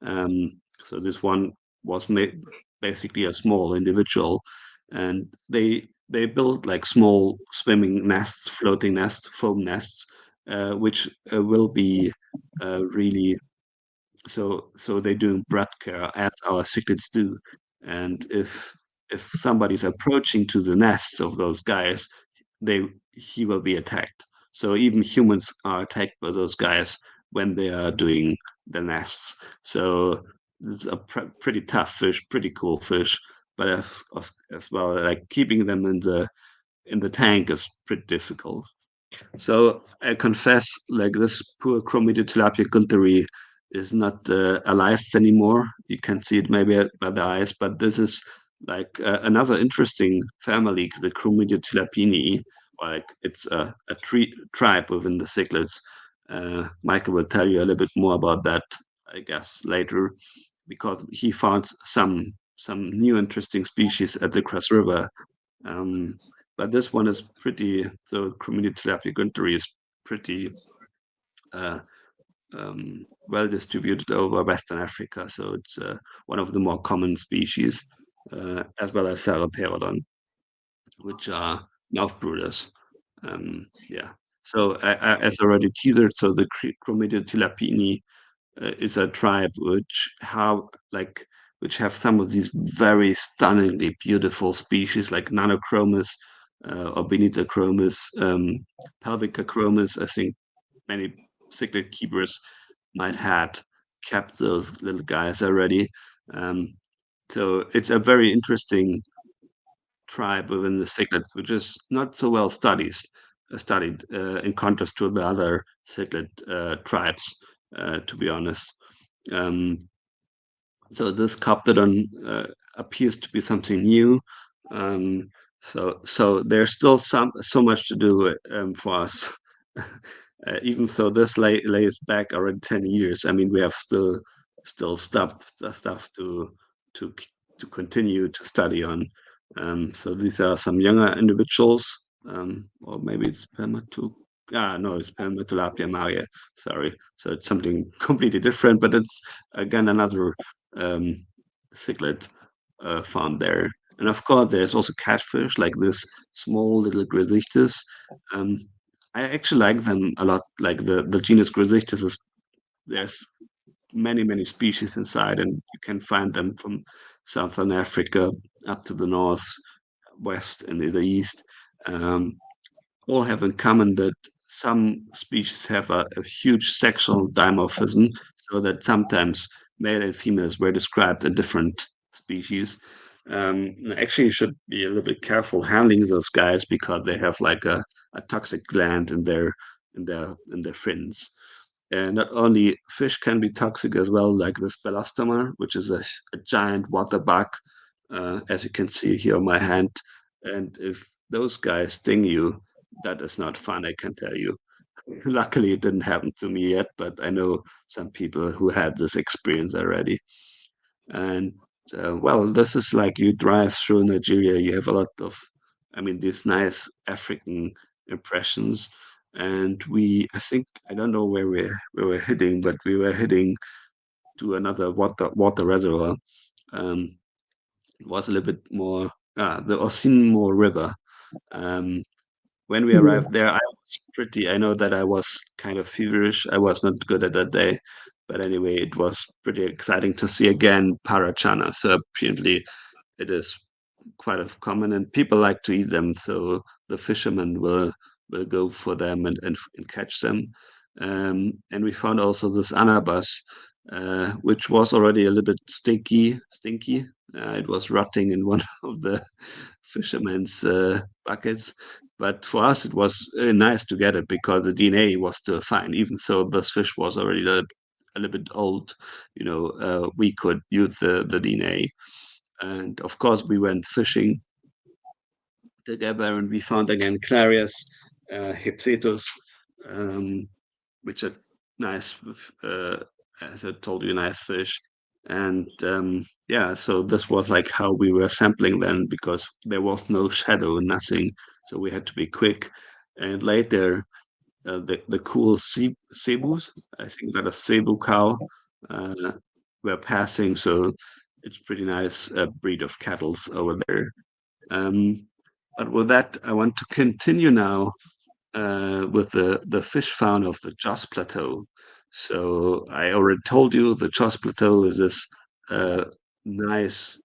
So this one was made basically a small individual, and they build like small swimming nests, floating nests, foam nests, which will be really so they're doing breath care as our cichlids do. And if somebody's approaching to the nests of those guys, they he will be attacked. So even humans are attacked by those guys when they are doing the nests. So it's a pretty tough fish, pretty cool fish, but as well, like keeping them in the tank is pretty difficult. So I confess, like this poor chromated tilapia gunteri is not alive anymore. You can see it maybe by the eyes, but this is like another interesting family, the chromated tilapini. Like it's a tribe within the cichlids. Michael will tell you a little bit more about that, I guess, later, because he found some new interesting species at the Cross River, but this one is pretty, so Chromidia tilapia gunteri is pretty uh, well distributed over Western Africa. So it's one of the more common species, as well as Ceratopterodon, which are mouth brooders. Yeah. So as already teased, so the Chromidia tilapini is a tribe which have some of these very stunningly beautiful species like Nanochromis or Benitochromis, Pelvicochromis. I think many cichlid keepers might had kept those little guys already. Um, so it's a very interesting tribe within the cichlids, which is not so well studied in contrast to the other cichlid tribes, to be honest. Um, so this Coptodon appears to be something new. Um, so there's still so much to do for us. Even so, this lays back already 10 years. I mean, we have still stuff to to continue to study on. So these are some younger individuals, or maybe it's no, it's Permatilapia maria. Sorry, so it's something completely different, but it's again another um, cichlid found there. And of course, there's also catfish, like this small little Grisichthys. Um, I actually like them a lot. Like the genus Grisichthys is there's many species inside, and you can find them from southern Africa up to the north, west, and the east. Um, all have in common that some species have a huge sexual dimorphism, so that sometimes male and females were described in different species. Actually, you should be a little bit careful handling those guys because they have like a toxic gland in their fins. And not only fish can be toxic as well, like the spelostoma, which is a giant water bug, as you can see here on my hand. And if those guys sting you, that is not fun, I can tell you. Luckily, it didn't happen to me yet, but I know some people who had this experience already. And well, this is like you drive through Nigeria, you have a lot of, I mean, these nice African impressions. And I think, I don't know where we're heading, but we were heading to another water reservoir. Um, it was a little bit more, the Osinmo River. Um, when we Yeah. arrived there, I know that I was kind of feverish. I was not good at that day. But anyway, it was pretty exciting to see again Parachana. So apparently it is quite of common and people like to eat them. So the fishermen will go for them and catch them. And we found also this anabas, which was already a little bit stinky. It was rotting in one of the fishermen's buckets. But for us, it was nice to get it because the DNA was still fine. Even so, this fish was already a little bit old. We could use the DNA. And of course, we went fishing together and we found again Clarias, Hipsetus, um, which are nice, as I told you, nice fish. And yeah, so this was like how we were sampling then because there was no shadow, nothing. So we had to be quick. And later, the cool cebus, I think that a cebu cow, uh, were passing. So it's pretty nice breed of cattle over there. Um, but with that, I want to continue now with the fish fauna of the Joss Plateau. So I already told you the Joss Plateau is this uh, nice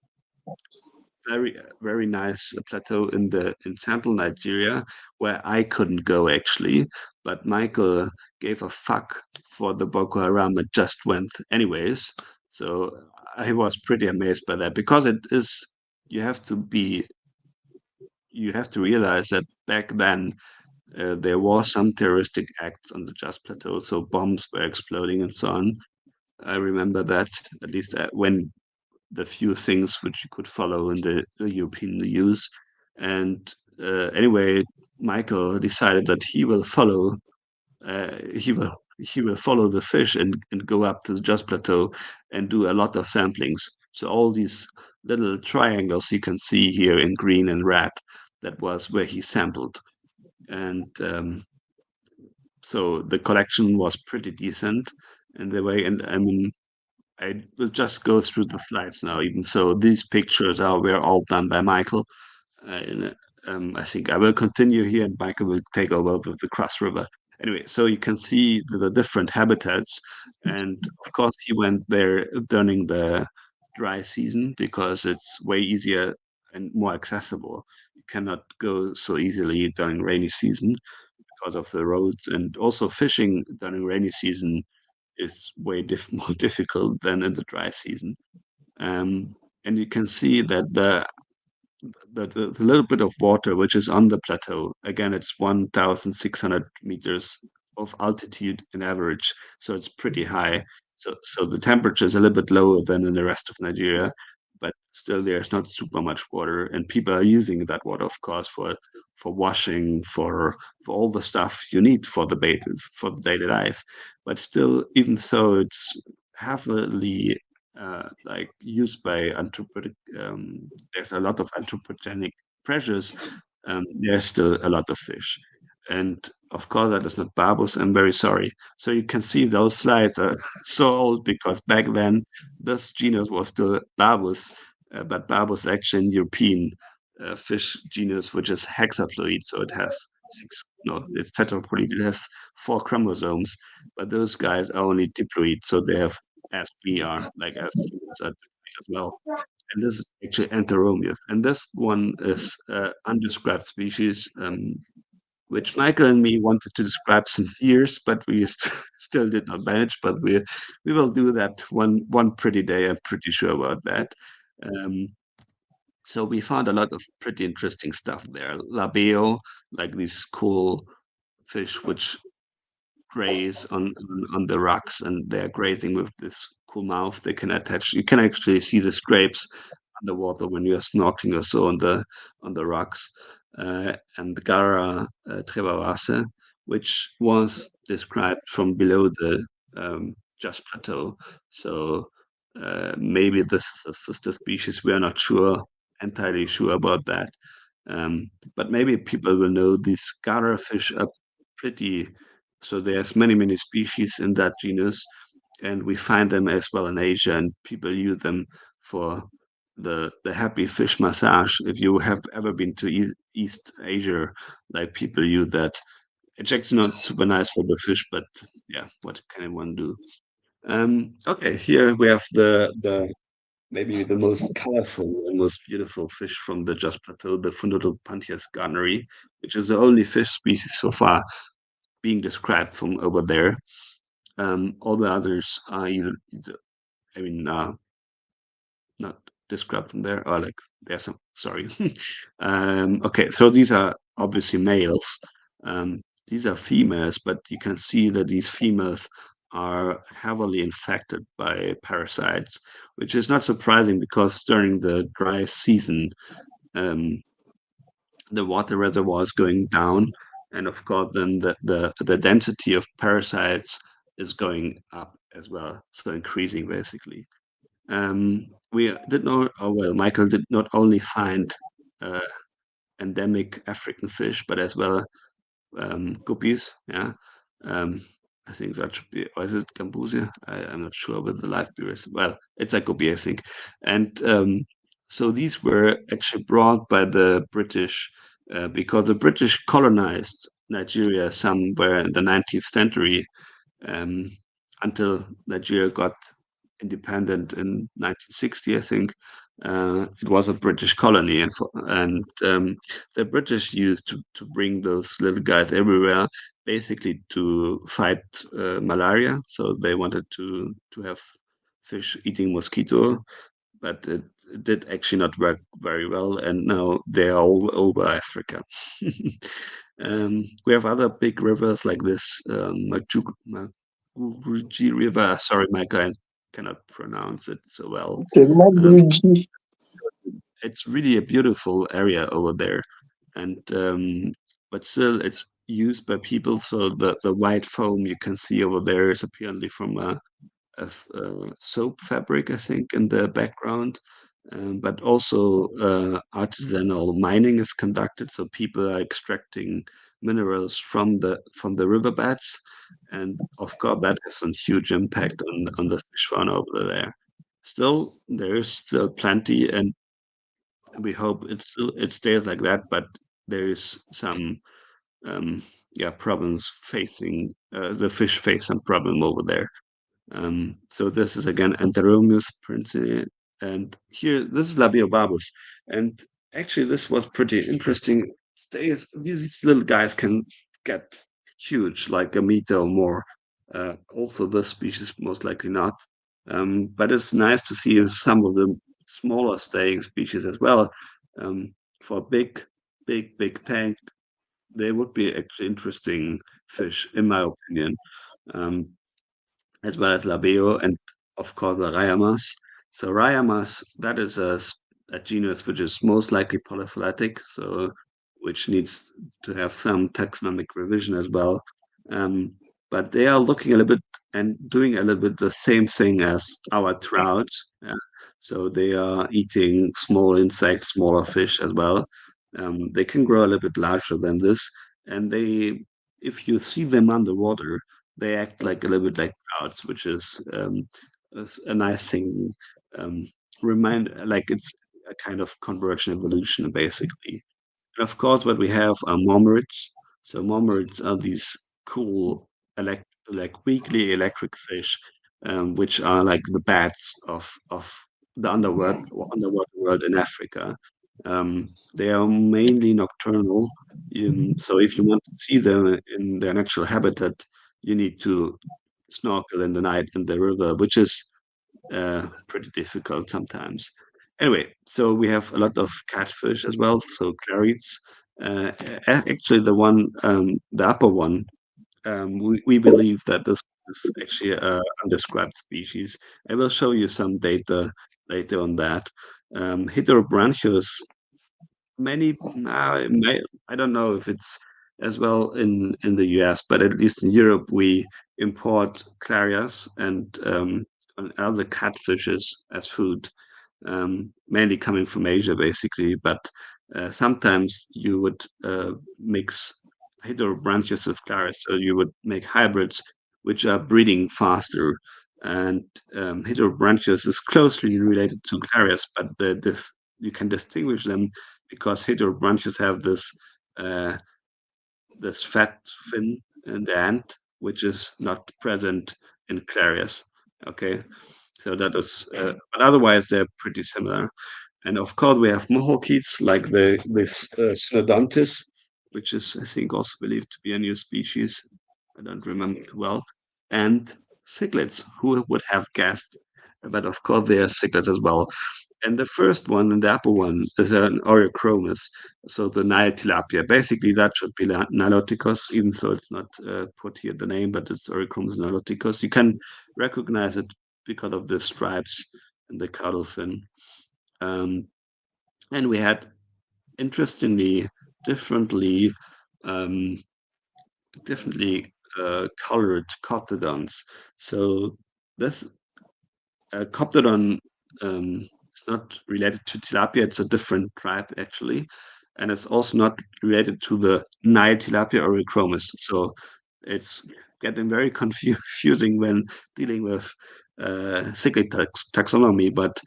very nice plateau in central Nigeria where I couldn't go actually, but Michael gave a fuck for the Boko Haram and just went anyways. So I was pretty amazed by that because it is you have to be you have to realize that back then there was some terroristic acts on the Just Plateau, so bombs were exploding and so on. I remember that at least when the few things which you could follow in the European news. And anyway, Michael decided that he will follow the fish and go up to the Just Plateau and do a lot of samplings. So all these little triangles you can see here in green and red, that was where he sampled. And so the collection was pretty decent in the way. And I mean, I will just go through the slides now. Even so, these pictures were all done by Michael. And I think I will continue here, and Michael will take over with the Cross River. Anyway, so you can see the different habitats, and of course he went there during the dry season because it's way easier and more accessible. You cannot go so easily during rainy season because of the roads, and also fishing during rainy season is way more difficult than in the dry season. And you can see that the little bit of water which is on the plateau, again, it's 1,600 meters of altitude in average, so it's pretty high. So the temperature is a little bit lower than in the rest of Nigeria, but still there's not super much water, and people are using that water, of course, for washing, for all the stuff you need for the daily life. But still, even so, it's heavily like used by there's a lot of anthropogenic pressures. There's still a lot of fish, and of course that is not barbus. I'm very sorry. So you can see those slides are so old because back then this genus was still barbus, but barbus is actually an European fish genus which is hexaploid, so it has six. No, it's tetraploid. It has 4 chromosomes, but those guys are only diploid, so they have as we are, like as humans are as well. And this is actually Antheromius. And this one is undescribed species, which Michael and me wanted to describe since years, but we still did not manage. But we will do that one pretty day. I'm pretty sure about that. Um, so we found a lot of pretty interesting stuff there. Labeo, like these cool fish which graze on the rocks, and they're grazing with this cool mouth they can attach. You can actually see the scrapes underwater when you're snorkeling or so on the rocks. And the Gara Trebawase, which was described from below the Just Plateau. So maybe this is the species. We are not entirely sure about that. But maybe people will know these Gara fish are pretty. So there's many species in that genus, and we find them as well in Asia, and people use them for the happy fish massage. If you have ever been to East Asia, like people use that. It's actually not super nice for the fish, but yeah, what can one do? Okay, here we have the maybe the most colorful and most beautiful fish from the Just Plateau, the Fundodopantias garneri, which is the only fish species so far being described from over there. All the others are I mean, not described from there. Or like, there's some, sorry. Okay, so these are obviously males. These are females, but you can see that these females are heavily infected by parasites, which is not surprising because during the dry season, um, the water reservoir is going down, and of course, then the density of parasites is going up as well, so increasing basically. We did not, oh well, Michael did not only find uh, endemic African fish, but as well guppies. Yeah, um, I think that should be, or is it gambusia? I'm not sure with the live beers. Well, it's a guppy, I think. And so these were actually brought by the British because the British colonized Nigeria somewhere in the 19th century um, until Nigeria got independent in 1960, I think. It was a British colony, and the British used to bring those little guys everywhere, basically to fight malaria. So they wanted to have fish eating mosquito, but it did actually not work very well, and now they are all over Africa. We have other big rivers like this Maguji River. Sorry, Michael, I cannot pronounce it so well. Okay, Um, Magruji. it's really a beautiful area over there, and but still it's used by people. So the white foam you can see over there is apparently from a soap fabric, I think, in the background. But also artisanal mining is conducted, so people are extracting minerals from the riverbeds, and of course that has a huge impact on the fish fauna over there. Still, there is still plenty, and we hope it stays like that. But there is some um, yeah problems facing the fish face some problem over there. So this is again Anteromius princi, and here this is Labiobarbus, and actually this was pretty interesting. These little guys can get huge, like a meter or more. Also, this species most likely not. But it's nice to see some of the smaller staying species as well. Um, for a big tank, they would be actually interesting fish, in my opinion. Um, as well as labeo, and of course the Rayamas. So Rayamas, that is a genus which is most likely polyphyletic, so which needs to have some taxonomic revision as well. Um, but they are looking a little bit and doing a little bit the same thing as our trout. Yeah. So they are eating small insects, smaller fish as well. They can grow a little bit larger than this, and if you see them underwater, they act like a little bit like crowds, which is a nice thing. Um, like it's a kind of convergent evolution, basically. And of course, what we have are mormyrids. So mormyrids are these cool, like weakly electric fish, which are like the bats of the underwater world in Africa. They are mainly nocturnal. So if you want to see them in their natural habitat, you need to snorkel in the night in the river, which is pretty difficult sometimes. Anyway, so we have a lot of catfish as well, so clarids. Actually, the upper one, we believe that this is actually a undescribed species. I will show you some data later on that. Heterobranchus, I don't know if it's as well in the US, but at least in Europe, we import clarias and other catfishes as food, mainly coming from Asia, basically. But sometimes you would mix heterobranchus with clarias, so you would make hybrids which are breeding faster. And heterobranchus is closely related to clarias, but you can distinguish them because heterobranchus have uh, this fat fin in the end, which is not present in clarias. Okay, so that is, but otherwise they're pretty similar. And of course, we have mohawkids like this Synodontis, which is, I think, also believed to be a new species. I don't remember too well. And cichlids, who would have guessed? But of course, they are cichlids as well. And the first one, and the upper one, is an Oreochromis, so the Nile tilapia. Basically, that should be Niloticus, even though it's not put here the name, but it's Oreochromis niloticus. You can recognize it because of the stripes and the caudal fin. Um, and we had, interestingly, differently, um, differently colored coptodons. So this Coptodon is not related to tilapia. It's a different tribe actually, and it's also not related to the Nile tilapia Oreochromis. So it's getting very confusing when dealing with cichlid taxonomy. But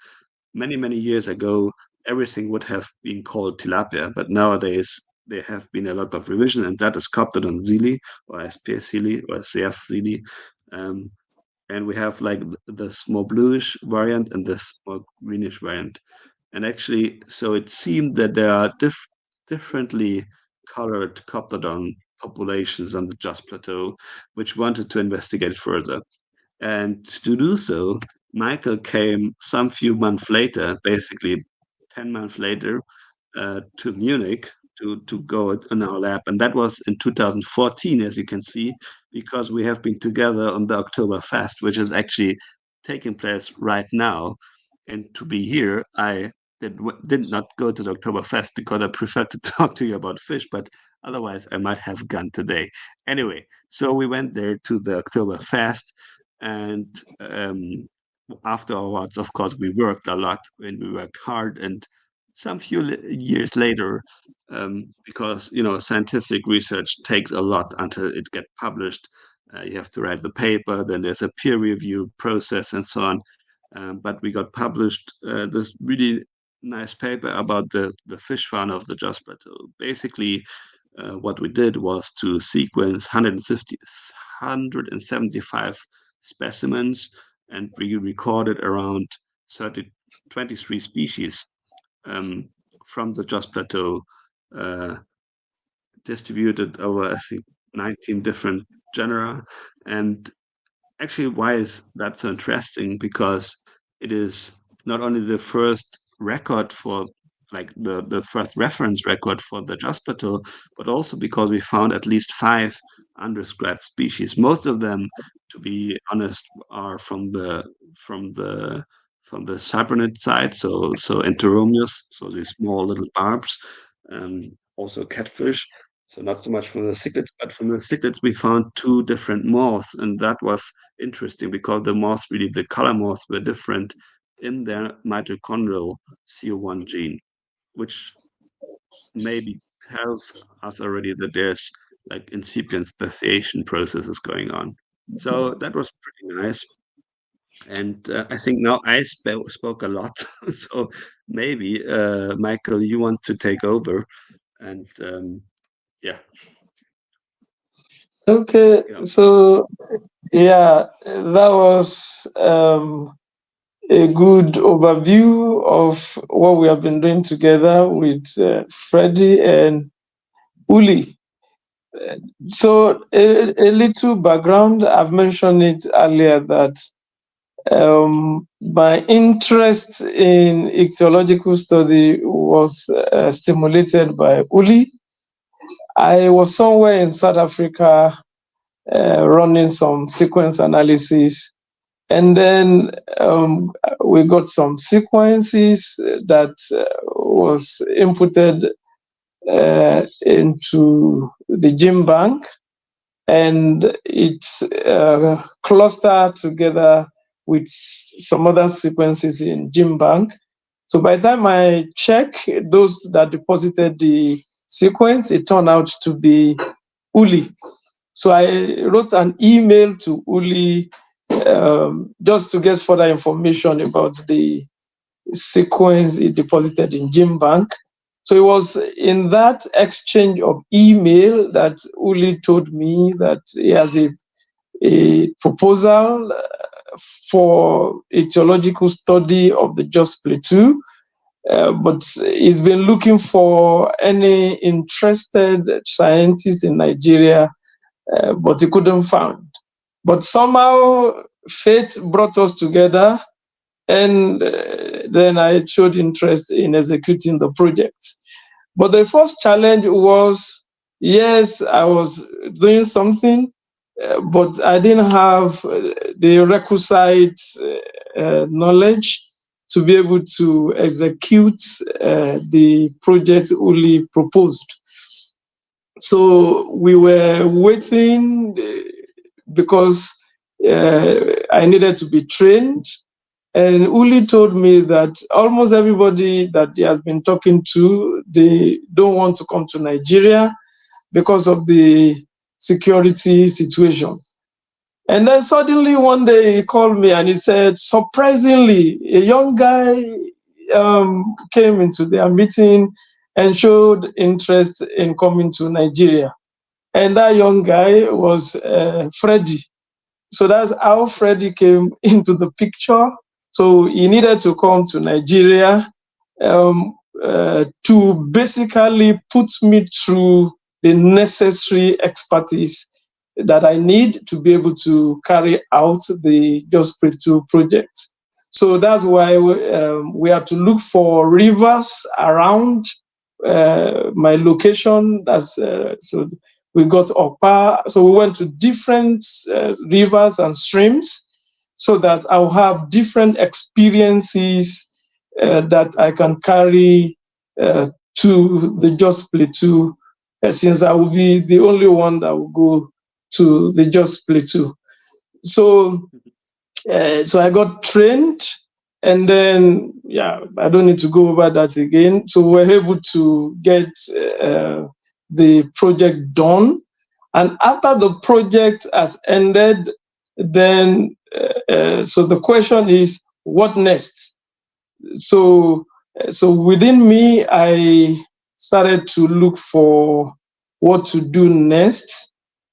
many years ago, everything would have been called tilapia, but nowadays there have been a lot of revision, and that is Coptodon zili or SPS zili or CF zili. Um, and we have like the small bluish variant and the small greenish variant. And actually, so it seemed that there are differently colored Coptodon populations on the Just Plateau, which wanted to investigate further. And to do so, Michael came some few months later, basically 10 months later, to Munich to go in our lab. And that was in 2014, as you can see, because we have been together on the October Fest, which is actually taking place right now. And to be here, I did not go to the October Fest because I prefer to talk to you about fish, but otherwise I might have gone today. Anyway, so we went there to the October Fest, and afterwards, of course, we worked a lot and we worked hard. And some few years later, because scientific research takes a lot until it gets published. You have to write the paper, then there's a peer review process, and so on. But we got published this really nice paper about the fish fauna of the Just Plateau. Basically, what we did was to sequence 175 specimens, and we recorded around 23 species from the Just Plateau, distributed over, I think, 19 different genera. And actually, why is that so interesting? Because it is not only the first record for, like, the first reference record for the Just Plateau, but also because we found at least 5 undescribed species. Most of them, to be honest, are from the cybernid side, so Enteromius, so these small little barbs, also catfish. So not so much from the cichlids, but from the cichlids we found 2 different moths, and that was interesting because the moths, really the color moths, were different in their mitochondrial CO1 gene, which maybe tells us already that there's like incipient speciation processes going on. So that was pretty nice. And I think now I spoke a lot. So maybe, Michael, you want to take over, and yeah. Okay, Yeah. so yeah, that was a good overview of what we have been doing together with Freddie and Uli. So a little background, I've mentioned it earlier that my interest in ichthyological study was stimulated by Uli. I was somewhere in South Africa running some sequence analysis, and then we got some sequences that was inputted into the gene bank, and it's clustered together with some other sequences in gene bank. So by the time I check those that deposited the sequence, it turned out to be Uli. So I wrote an email to Uli just to get further information about the sequence he deposited in gene bank. So it was in that exchange of email that Uli told me that he has a proposal for a geological study of the Just Plateau, but he's been looking for any interested scientists in Nigeria, but he couldn't find. But somehow fate brought us together, and then I showed interest in executing the project. But the first challenge was, yes, I was doing something, but I didn't have the requisite knowledge to be able to execute the project Uli proposed. So we were waiting because I needed to be trained. And Uli told me that almost everybody that he has been talking to, they don't want to come to Nigeria because of the security situation. And then suddenly one day he called me and he said, surprisingly, a young guy came into their meeting and showed interest in coming to Nigeria. And that young guy was Freddie. So that's how Freddie came into the picture. So he needed to come to Nigeria to basically put me through the necessary expertise that I need to be able to carry out the Just Pray 2 project. So that's why we have to look for rivers around my location. So we got Okpa. So we went to different rivers and streams so that I'll have different experiences that I can carry to the Just Play 2, since I will be the only one that will go to the Just Play 2. So I got trained, and then I don't need to go over that again. So we're able to get the project done, and after the project has ended, then so the question is, what next? So within me, I started to look for what to do next.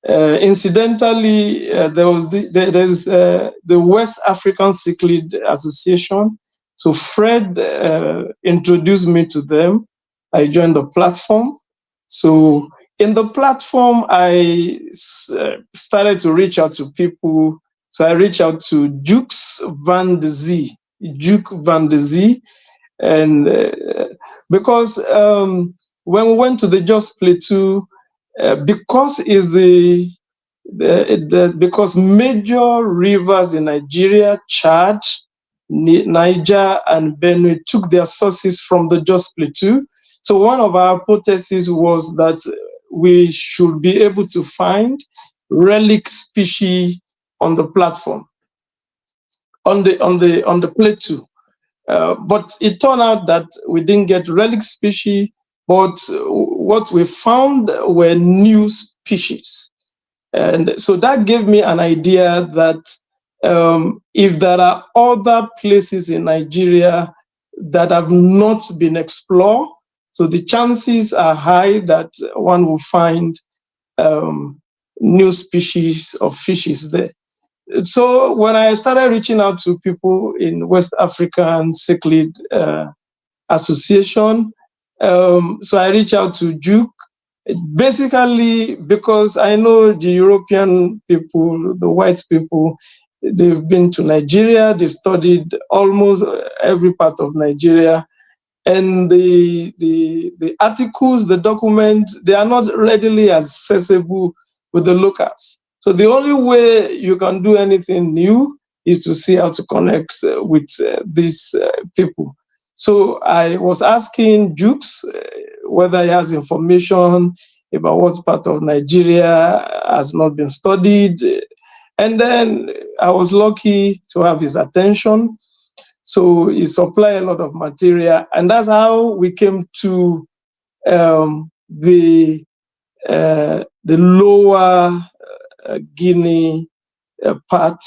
Incidentally, there's the West African Cichlid Association. So Fred introduced me to them. I joined the platform. So in the platform, I started to reach out to people. So I reached out to Duke Van de Zee, and because when we went to the Just Play 2, because because major rivers in Nigeria, Chad, Niger, and Benue took their sources from the Just Play 2. So one of our hypotheses was that we should be able to find relic species on the platform, on the Play 2. But it turned out that we didn't get relic species, but what we found were new species. And so that gave me an idea that if there are other places in Nigeria that have not been explored, so the chances are high that one will find new species of fishes there. So when I started reaching out to people in West African Cichlid Association, so I reached out to Duke, basically because I know the European people, the white people, they've been to Nigeria, they've studied almost every part of Nigeria, and the articles, the documents, they are not readily accessible with the locals. So the only way you can do anything new is to see how to connect with these people. So I was asking Jukes whether he has information about what part of Nigeria has not been studied. And then I was lucky to have his attention. So he supplied a lot of material. And that's how we came to the lower Guinea part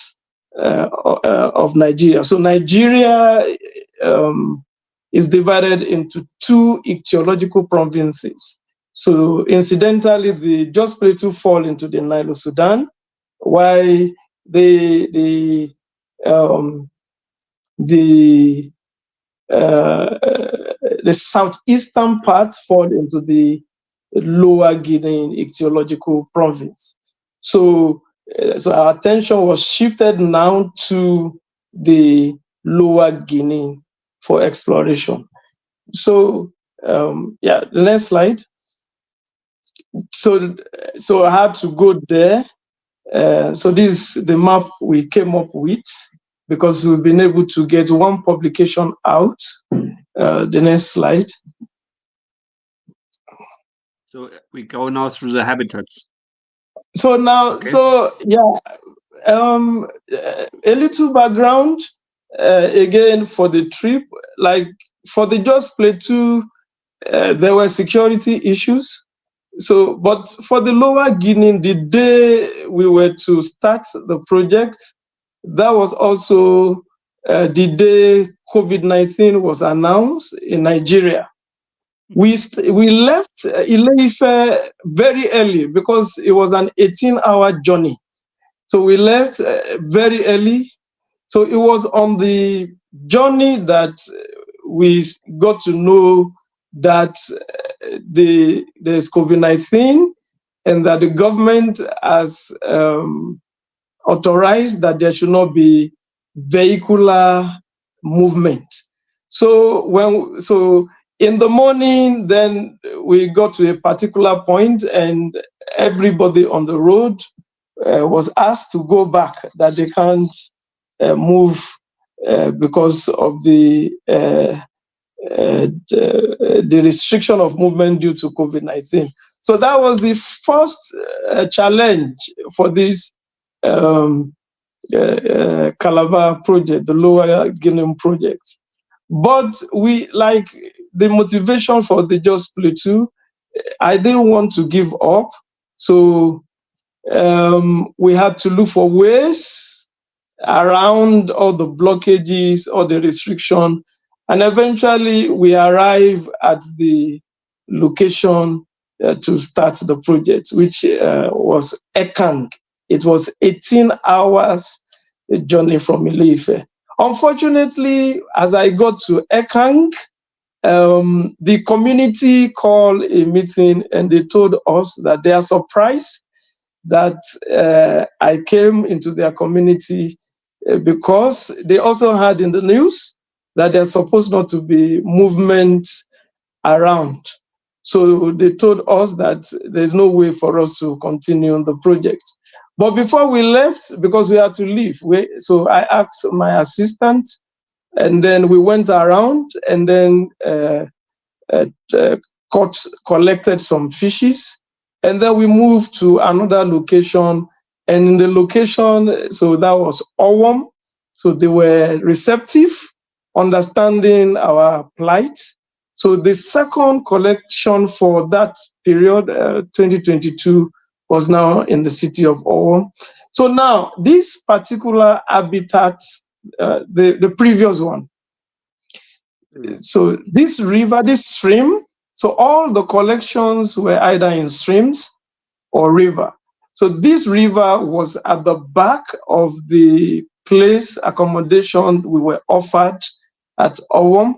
of Nigeria. So Nigeria is divided into two ichthyological provinces. So incidentally, the Just Play 2 fall into the Nilo Sudan, while the southeastern part fall into the Lower Guinea ichthyological province. So our attention was shifted now to the Lower Guinea for exploration. So the next slide. So I had to go there. So this is the map we came up with, because we've been able to get one publication out. The next slide. So we go now through the habitats. So now, okay. A little background again for the trip. Like for the Just Play 2, there were security issues. So, but for the Lower Guinea, the day we were to start the project, that was also the day COVID-19 was announced in Nigeria. We left Ile-Ife very early because it was an 18-hour journey. So we left very early. So it was on the journey that we got to know that there's COVID-19 and that the government has authorized that there should not be vehicular movement. So in the morning, then we got to a particular point, and everybody on the road was asked to go back, that they can't move because of the restriction of movement due to COVID-19. So that was the first challenge for this Calabar project, the Lower Guinea project. But we, like, the motivation for the Just Plateau, I didn't want to give up. So we had to look for ways around all the blockages, all the restriction, and eventually we arrived at the location to start the project, which was Ekang. It was 18 hours journey from Ile-Ife. Unfortunately, as I got to Ekang, the community called a meeting and they told us that they are surprised that I came into their community because they also had in the news that there's supposed not to be movement around. So they told us that there's no way for us to continue on the project. But before we left, because we had to leave, so I asked my assistant, and then we went around and then collected some fishes, and then we moved to another location. And in the location, so that was Owam. So they were receptive, understanding our plight. So the second collection for that period, 2022, was now in the city of Owam. So now this particular habitat, the previous one, so this river, this stream, so all the collections were either in streams or river. So this river was at the back of the place accommodation we were offered at Owam.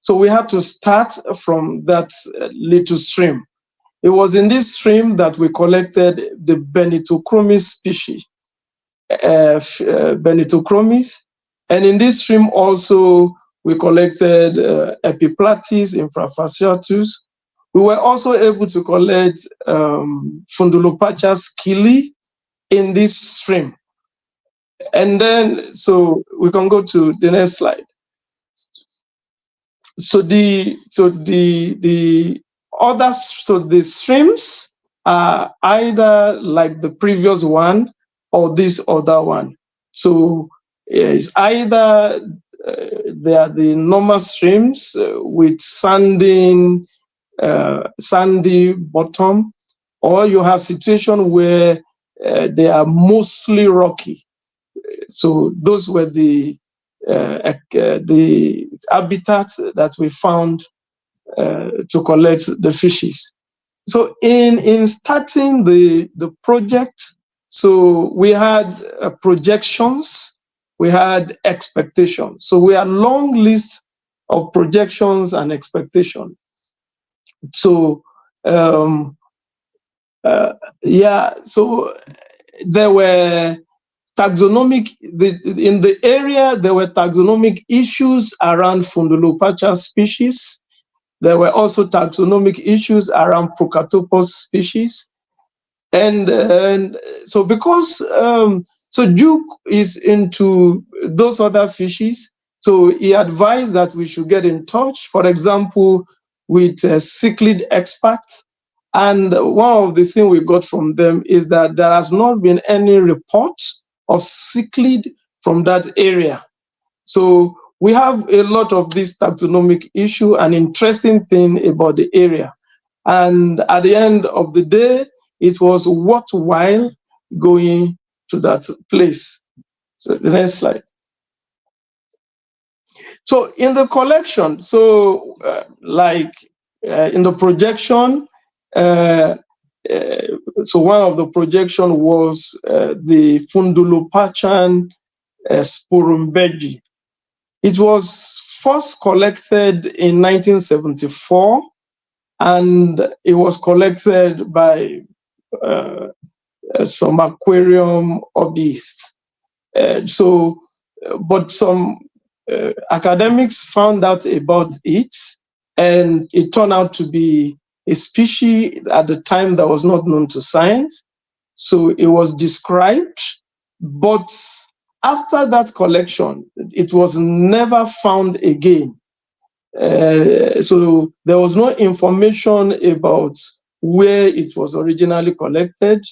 So we had to start from that little stream. It was in this stream that we collected the Benitochromis species, Benitochromis. And in this stream also, we collected Epiplatis infrafasciatus. We were also able to collect Fundulopacha skili in this stream. And then, so we can go to the next slide. So the streams are either like the previous one or this other one. So it's either they are the normal streams with sandy bottom, or you have situation where they are mostly rocky. So those were the habitats that we found to collect the fishes. So in starting the project, so we had projections, we had expectations. So we had a long list of projections and expectations. So so there were taxonomic, in the area, there were taxonomic issues around Fundulopacha species. There were also taxonomic issues around Procatopus species. And so because, so Duke is into those other fishes, so he advised that we should get in touch, for example, with Cichlid experts. And one of the things we got from them is that there has not been any report of Cichlid from that area. So we have a lot of this taxonomic issue, an interesting thing about the area. And at the end of the day, it was worthwhile going to that place. So the next slide. So in the collection, so in the projection, so one of the projection was the Fundulopachan Sporumbeji. It was first collected in 1974, and it was collected by some aquarium hobbyists. But some academics found out about it, and it turned out to be a species at the time that was not known to science. So it was described, but after that collection, it was never found again. So there was no information about where it was originally collected,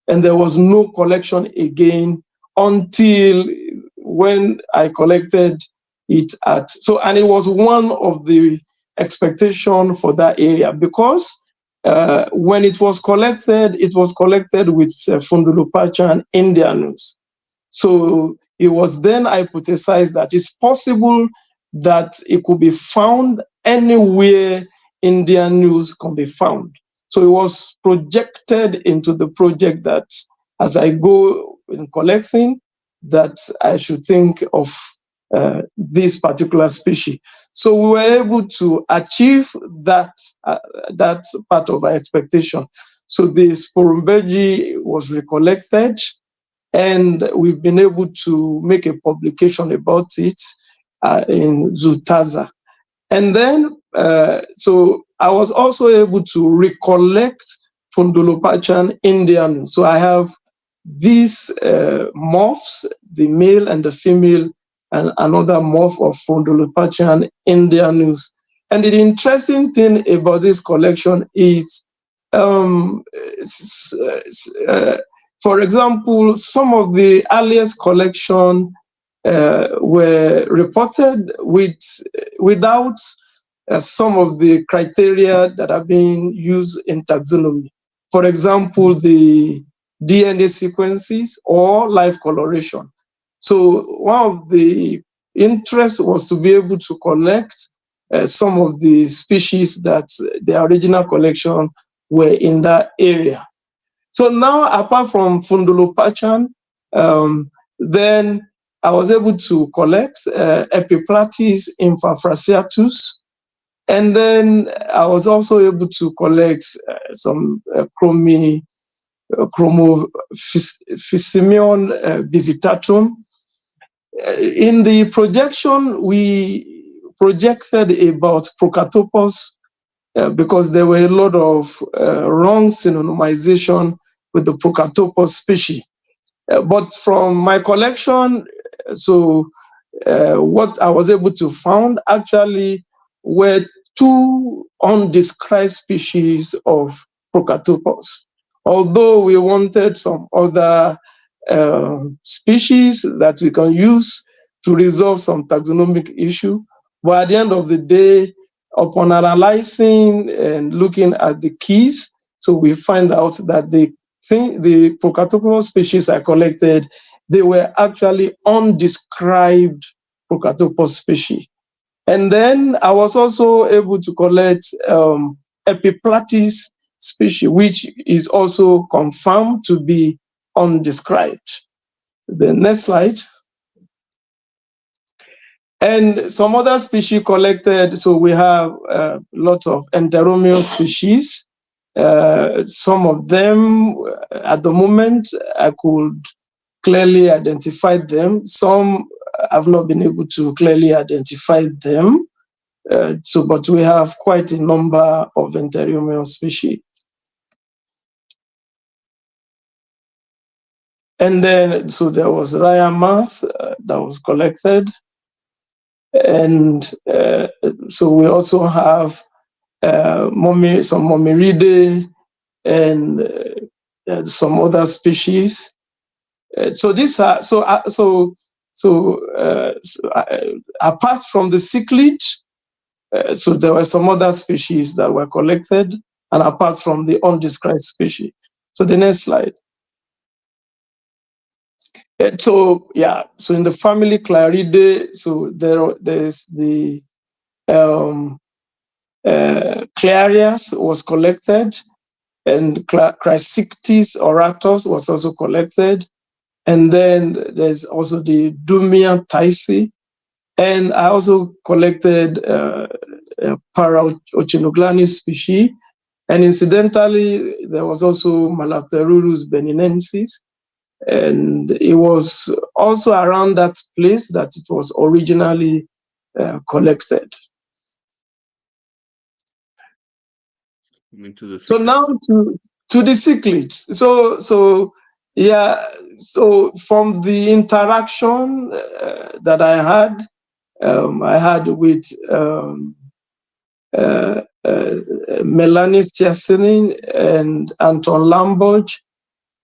and there was no collection again until when I collected it at, and it was one of the expectation for that area, because when it was collected with Fundulupacha indianus. So it was then hypothesized that it's possible that it could be found anywhere indianus can be found. So it was projected into the project that as I go in collecting, that I should think of this particular species. So we were able to achieve that part of our expectation. So the Sporumbeji was recollected, and we've been able to make a publication about it in Zutaza. And then, so I was also able to recollect Fundulopachan Indian. So I have these morphs, the male and the female, and another morph of Fundulopachan Indianus. And the interesting thing about this collection is, for example, some of the earliest collection were reported without some of the criteria that are being used in taxonomy. For example, the DNA sequences or life coloration. So one of the interests was to be able to collect some of the species that the original collection were in that area. So now, apart from Fundulopachan, then I was able to collect Epiplatis infrafraciatus, and then I was also able to collect some Chromophysimeon bivitatum. In the projection, we projected about Procatopus because there were a lot of wrong synonymization with the Procatopus species. But from my collection, so what I was able to find actually were 2 undescribed species of Procatopus. Although we wanted some other species that we can use to resolve some taxonomic issue, but at the end of the day, upon analyzing and looking at the keys, so we find out that the Procatopus species I collected, they were actually undescribed Procatopus species. And then I was also able to collect Epiplatis species, which is also confirmed to be undescribed. The next slide. And some other species collected, so we have lots of enteromial species. Some of them, at the moment, I could clearly identify them. Some I've not been able to clearly identify them. But we have quite a number of enteromial species. And then, so there was Ryamas that was collected. And so we also have some Momiridae and some other species. So these are apart from the cichlid, so there were some other species that were collected, and apart from the undescribed species. So the next slide. So yeah, so in the family Claridae, so there's the Clarias was collected, and Chrysictis oratus was also collected, and then there's also the Dumia Taisi, And I also collected Paraochinoglanis species. And incidentally, there was also Malapterurus beninensis. And it was also around that place that it was originally collected. So now to the cichlids. So yeah. So from the interaction that I had with Melanis Tiassinin and Anton Lamboch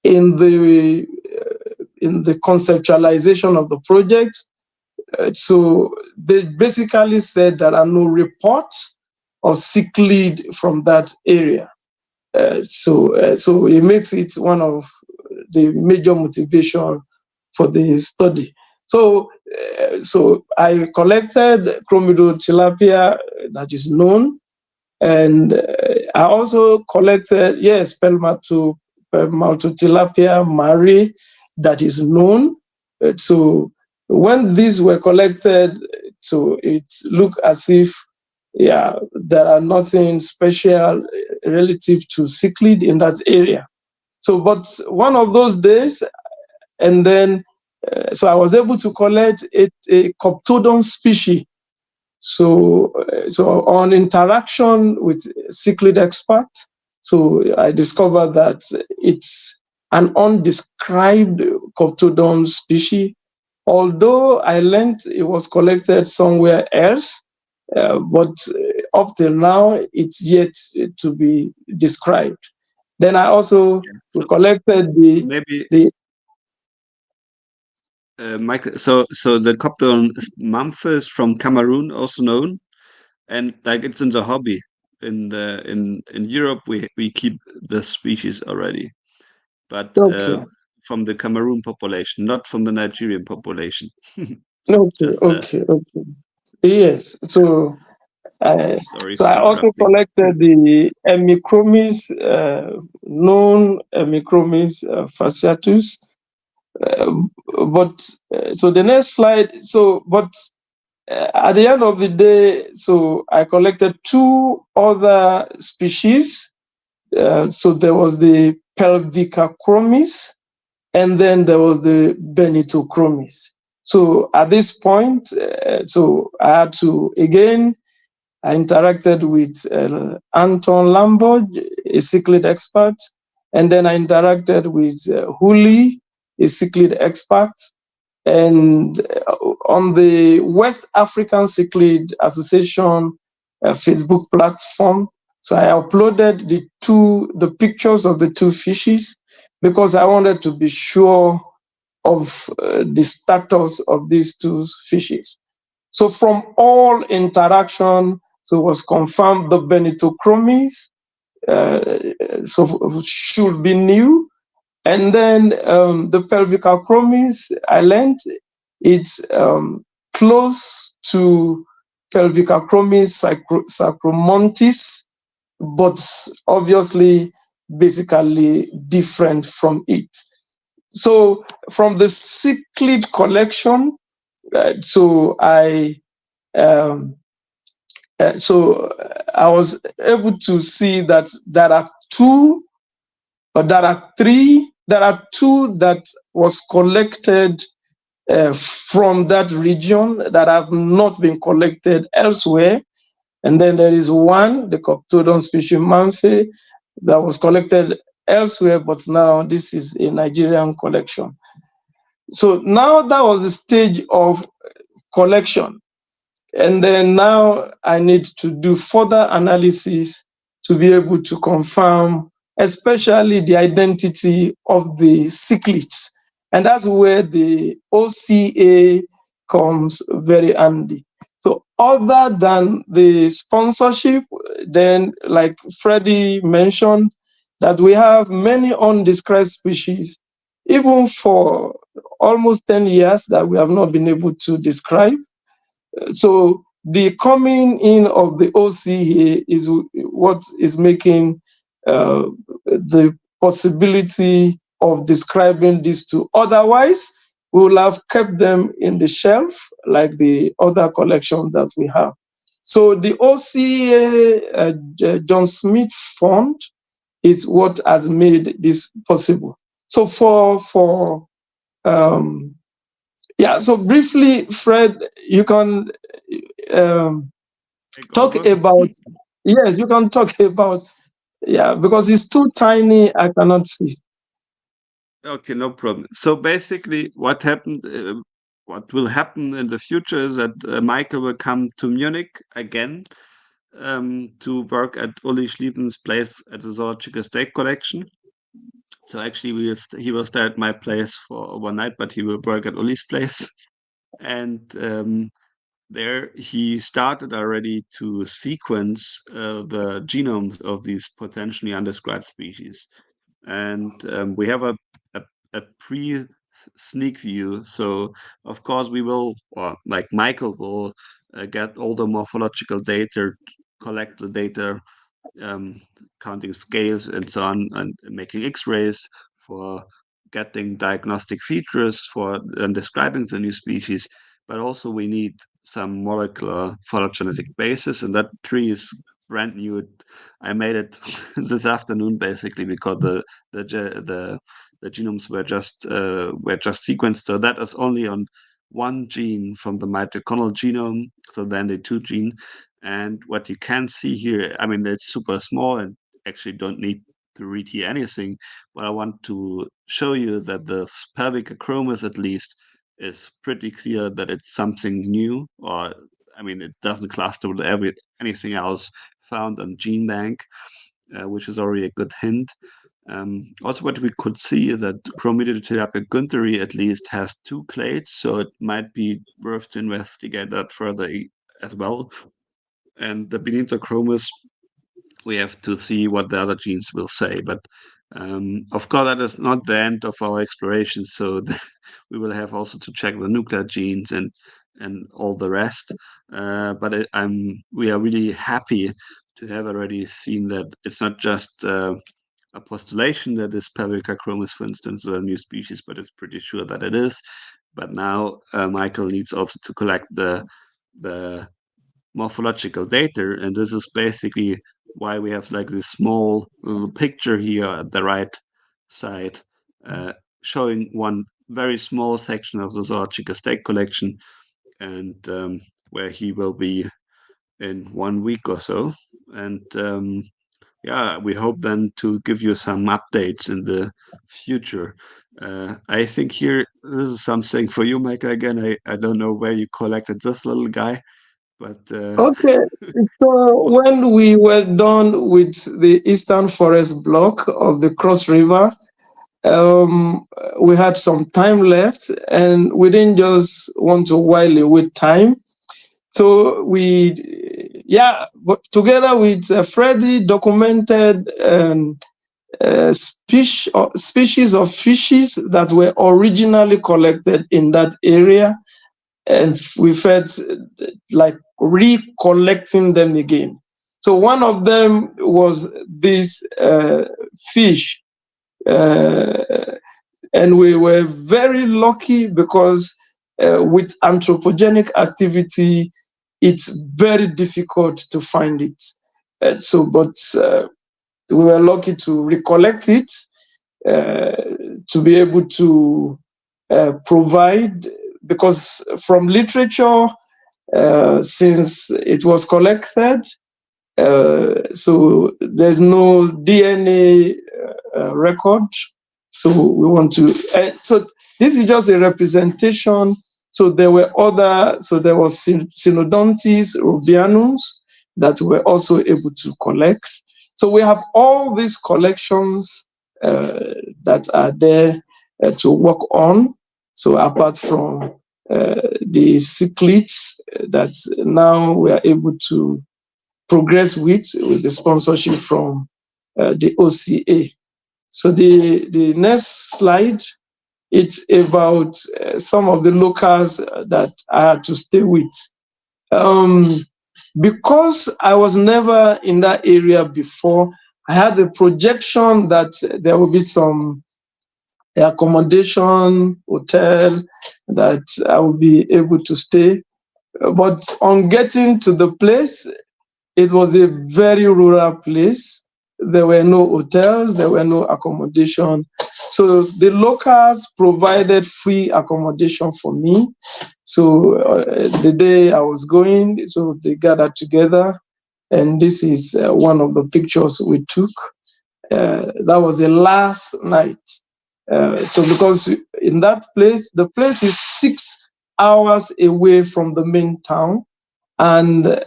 in the conceptualization of the project. So they basically said there are no reports of cichlid from that area. So it makes it one of the major motivation for the study. So I collected Chromidotilapia that is known, and I also collected Pelmatotilapia mari that is known. So when these were collected, so it looked as if there are nothing special relative to cichlid in that area. So, but one of those days, and then, so I was able to collect a Coptodon species. So on interaction with cichlid expert, so I discovered that it's an undescribed Coptodon species. Although I learned it was collected somewhere else, but up till now, it's yet to be described. Then I also collected Michael, so the Coptodon Mamphe is from Cameroon, also known, and like it's in the hobby. In Europe, we keep the species already, but from the Cameroon population, not from the Nigerian population. Okay. Yes. So I also collected the Hemichromis, known Hemichromis fasciatus. But so the next slide. So, but at the end of the day, so I collected two other species. So there was the Pelvicochromis, and then there was the Benitochromis. So at this point, so I had to, again, I interacted with Anton Lamboch, a cichlid expert, and then I interacted with Huli, a cichlid expert, and on the West African Cichlid Association Facebook platform. So I uploaded the pictures of the two fishes because I wanted to be sure of the status of these two fishes. So from all interaction, so it was confirmed the Benitochromis so should be new. And then the Pelvicochromis, I learned it's close to Pelvicochromis sacromontis, but obviously basically different from it. So from the cichlid collection, so I was able to see that there are two that was collected from that region that have not been collected elsewhere. And then there is one, the Coptodon species Mamphe, that was collected elsewhere, but now this is a Nigerian collection. So now that was the stage of collection. And then now I need to do further analysis to be able to confirm, especially the identity of the cichlids. And that's where the OCA comes very handy. So other than the sponsorship, then like Freddie mentioned, that we have many undescribed species, even for almost 10 years that we have not been able to describe. So the coming in of the OCA is what is making the possibility of describing these two. Otherwise, we will have kept them in the shelf like the other collections that we have. So the OCA John Smith Fund is what has made this possible. So so briefly, Fred, you can Take talk over. about, yes, you can talk about, yeah, because it's too tiny, I cannot see. Okay, no problem. So basically, what will happen in the future is that Michael will come to Munich again to work at Uli Schlieffen's place at the Zoological State Collection. So actually, he will stay at my place for overnight, but he will work at Uli's place. And there he started already to sequence the genomes of these potentially undescribed species. And we have a pre sneak view. So of course we will, or like Michael will get all the morphological data, collect the data, um, counting scales and so on, and making X-rays for getting diagnostic features for describing the new species. But also we need some molecular phylogenetic basis, and that tree is brand new. I made it this afternoon basically because the genomes were just sequenced. So that is only on one gene from the mitochondrial genome, so then the 2 gene. And what you can see here, I mean, it's super small and actually don't need to read here anything, but I want to show you that the pelvic acromis at least is pretty clear that it's something new, or I mean, it doesn't cluster with anything else found on GeneBank, which is already a good hint. Also, what we could see is that Chromidotilapia güntheri at least has 2 clades, so it might be worth to investigate that further as well. And the Benitochromis, we have to see what the other genes will say. But of course, that is not the end of our exploration. So we will have also to check the nuclear genes and all the rest. But we are really happy to have already seen that it's not just a postulation that is Pelvica chromis, for instance, a new species, but it's pretty sure that it is. But now Michael needs also to collect the morphological data, and this is basically why we have like this small little picture here at the right side showing one very small section of the zoological state collection, and where he will be in 1 week or so. And yeah, we hope then to give you some updates in the future. I think here this is something for you, Michael. Again, I don't know where you collected this little guy, but Okay, so when we were done with the Eastern Forest block of the Cross River, we had some time left and we didn't just want to while away time. So but together with Freddie, documented species of fishes that were originally collected in that area, and we felt like recollecting them again. So one of them was this fish, and we were very lucky because with anthropogenic activity, it's very difficult to find it. But we were lucky to recollect it, to be able to provide, because from literature, since it was collected, so there's no DNA record. So we want to, so this is just a representation. So there was Synodontis rubianus that we're also able to collect. So we have all these collections that are there to work on. So apart from the cichlids that now we are able to progress with the sponsorship from the OCA. So the next slide, it's about some of the locals that I had to stay with. Because I was never in that area before, I had a projection that there will be some accommodation, hotel that I will be able to stay. But on getting to the place, it was a very rural place. There were no hotels, there were no accommodation. So the locals provided free accommodation for me. So the day I was going, so they gathered together, and this is one of the pictures we took. That was the last night. So because in that place, the place is 6 hours away from the main town, and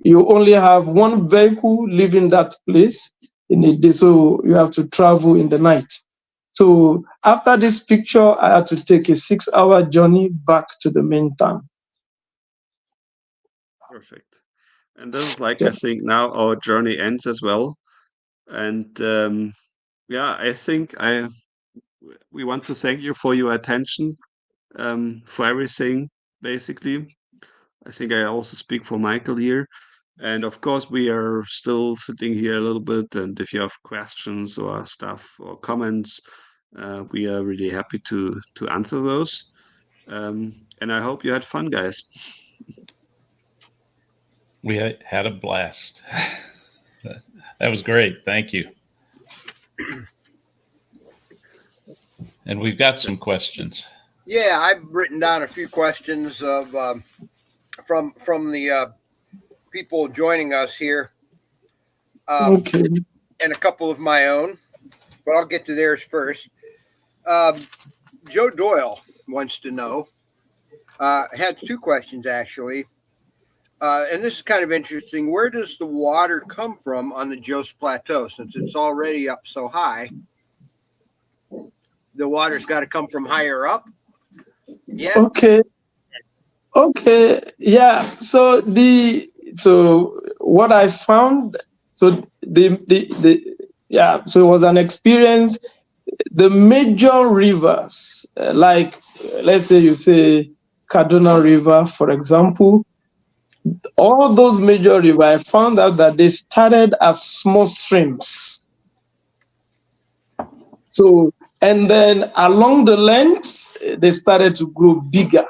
you only have one vehicle leaving that place in a day, so you have to travel in the night. So after this picture, I had to take a 6-hour journey back to the main town. Perfect. And this is like, Yeah. I think now our journey ends as well. And yeah, I think we want to thank you for your attention, for everything, basically. I think I also speak for Michael here. And of course, we are still sitting here a little bit. And if you have questions or stuff or comments, we are really happy to answer those. And I hope you had fun, guys. We had a blast. That was great. Thank you. And we've got some questions. Yeah, I've written down a few questions of from the people joining us here, Okay. and a couple of my own, but I'll get to theirs first. Joe Doyle wants to know, had two questions actually, and this is kind of interesting. Where does the water come from on the Jos Plateau? Since it's already up so high, the water's got to come from higher up. Yeah. Okay. Yeah. So what I found, so so it was an experience. The major rivers, like let's say you say Kaduna River, for example, all those major rivers, I found out that they started as small streams. So, and then along the lengths, they started to grow bigger.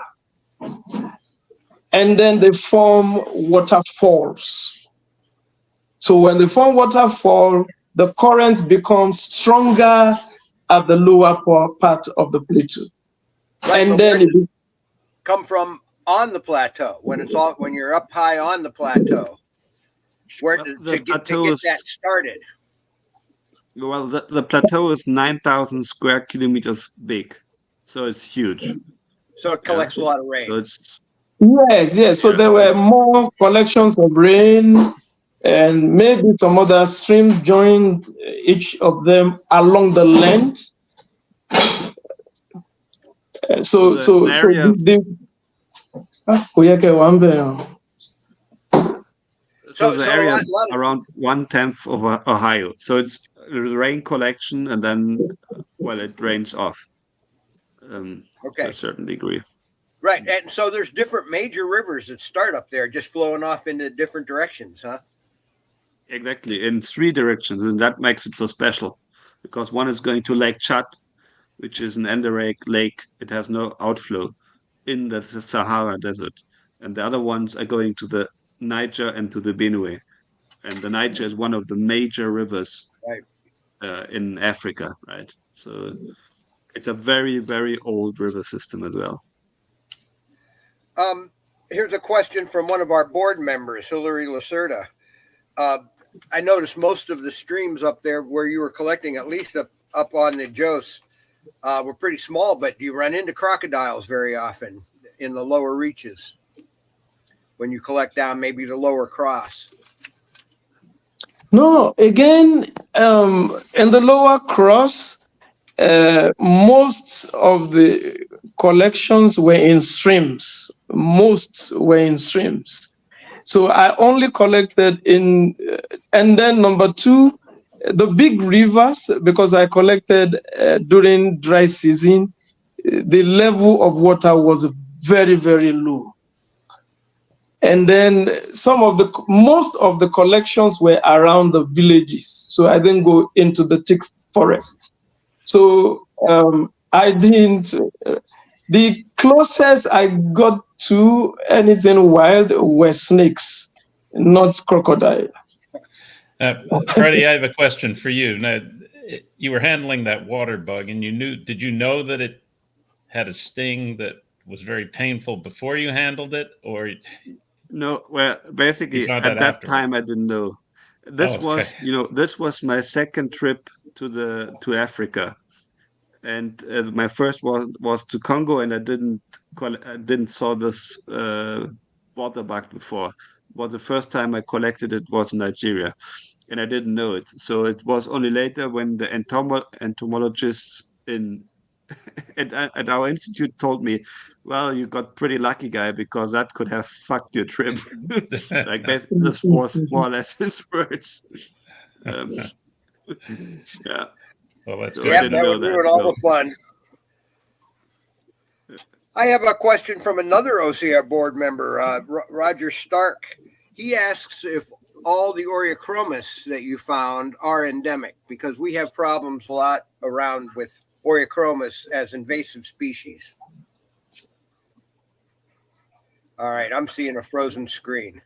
And then they form waterfalls. So when they form waterfall, the currents become stronger at the lower part of the plateau. Right, and then it come from on the plateau when you're up high on the plateau. Where to get that started? Well, the plateau is 9,000 square kilometers big, so it's huge. So it collects a lot of rain. So it's yes. So there were more collections of rain, and maybe some other streams joined each of them along the length. So the area is around 1/10 of Ohio. So it's rain collection, and then it rains off. To a certain degree. Right, and so there's different major rivers that start up there, just flowing off into different directions, huh? Exactly, in 3 directions, and that makes it so special, because one is going to Lake Chad, which is an endemic lake. It has no outflow in the Sahara Desert, and the other ones are going to the Niger and to the Benue, and the Niger is one of the major rivers in Africa, right? So it's a very, very old river system as well. Here's a question from one of our board members, Hilary Lacerda. I noticed most of the streams up there where you were collecting, at least up on the Jos, were pretty small, but do you run into crocodiles very often in the lower reaches when you collect down maybe the lower cross? No, again, in the lower cross, most of the collections were in streams. So I only collected in, and then number 2, the big rivers, because I collected during dry season, the level of water was very, very low. And then most of the collections were around the villages. So I didn't go into the thick forest. So I didn't. The closest I got to anything wild were snakes, not crocodile. Freddie, I have a question for you. Now, you were handling that water bug, and did you know that it had a sting that was very painful before you handled it, or No, well, you basically found at that that afterward? time I didn't know. Oh, This okay. was, this was my second trip to Africa, and my first was to Congo, and I didn't saw this water bug before. Was the first time I collected it was in Nigeria, and I didn't know it. So it was only later when the entomologists in at our institute told me, "Well, you got pretty lucky, guy, because that could have fucked your trip." Like this was more or less his words. Um, yeah, Well, that's so I good Yep, to didn't that know. know would that. ruin all So the fun. I have a question from another OCR board member, Roger Stark. He asks if all the Oreochromis that you found are endemic, because we have problems a lot around with Oreochromis as invasive species. All right, I'm seeing a frozen screen.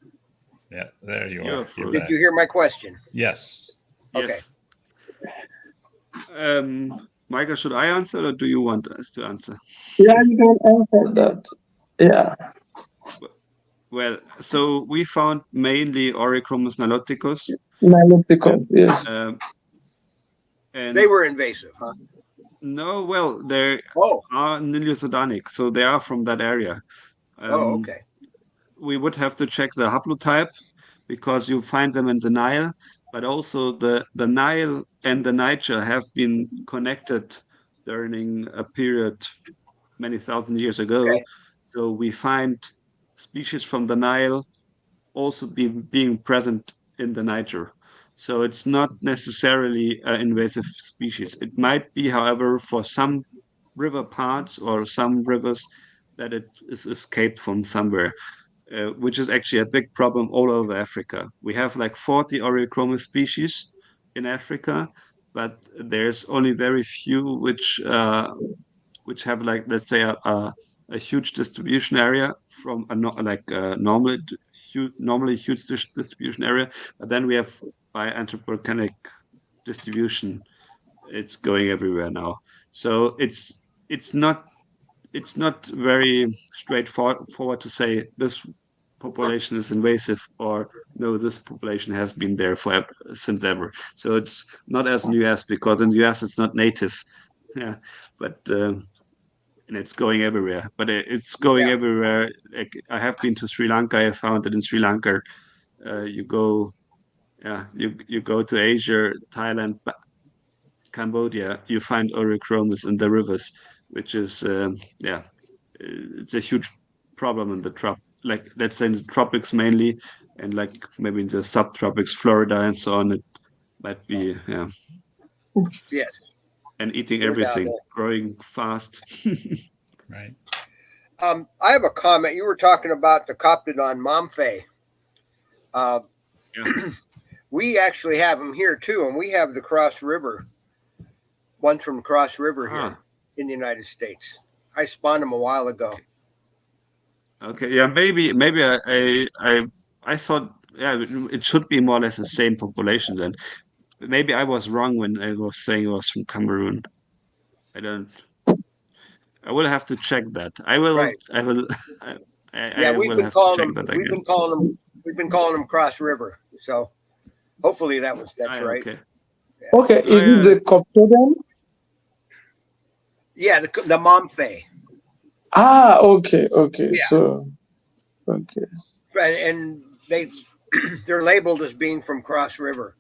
Yeah, there you you're are. You're frozen. Did back. you hear my question? Yes. Okay. Yes. Michael, should I answer or do you want us to answer? Yeah, you can answer that. Yeah. Well, so we found mainly Oreochromis niloticus. Niloticus, yes. And They were invasive, huh? no, well, they Oh, are Nilo-Sudanic, so they are from that area. okay. We would have to check the haplotype because you find them in the Nile, but also the Nile and the Niger have been connected during a period many thousand years ago. Okay. So we find species from the Nile also being present in the Niger. So it's not necessarily an invasive species. It might be, however, for some river parts or some rivers that it is escaped from somewhere, which is actually a big problem all over Africa. We have like 40 Oreochromis species in Africa, but there's only very few which have like, let's say, a huge distribution area from a normally huge distribution area, but then we have by anthropogenic distribution, it's going everywhere now. So it's not very straightforward to say this population is invasive or no, this population has been there since ever. So it's not as in the US, because in the US it's not native. Yeah, but and it's going everywhere. But it's going Yeah. everywhere. Like, I have been to Sri Lanka. I found that in Sri Lanka, you go, yeah, you go to Asia, Thailand, Cambodia, you find Oreochromis in the rivers, which is yeah, it's a huge problem in the like let's say in the tropics mainly, and like maybe in the subtropics, Florida and so on. It might be, yeah, Yes. and eating No doubt. everything, growing fast. Right. I have a comment. You were talking about the Coptodon Momphei. Yeah. We actually have them here too, and we have the Cross River, one from Cross River here Ah, in the United States. I spawned them a while ago. okay. Yeah, maybe I thought, yeah, it should be more or less the same population then. Maybe I was wrong when I was saying it was from Cameroon. I don't. I will have to check that. I will. Right. I will. Yeah, I will have to check that again. We've been calling them Cross River. So hopefully that's Ah, right. okay. Okay, Oh, is it yeah. the Coptodon? Yeah, the Momphei. Ah, okay. Yeah. So, okay. And they're labeled as being from Cross River.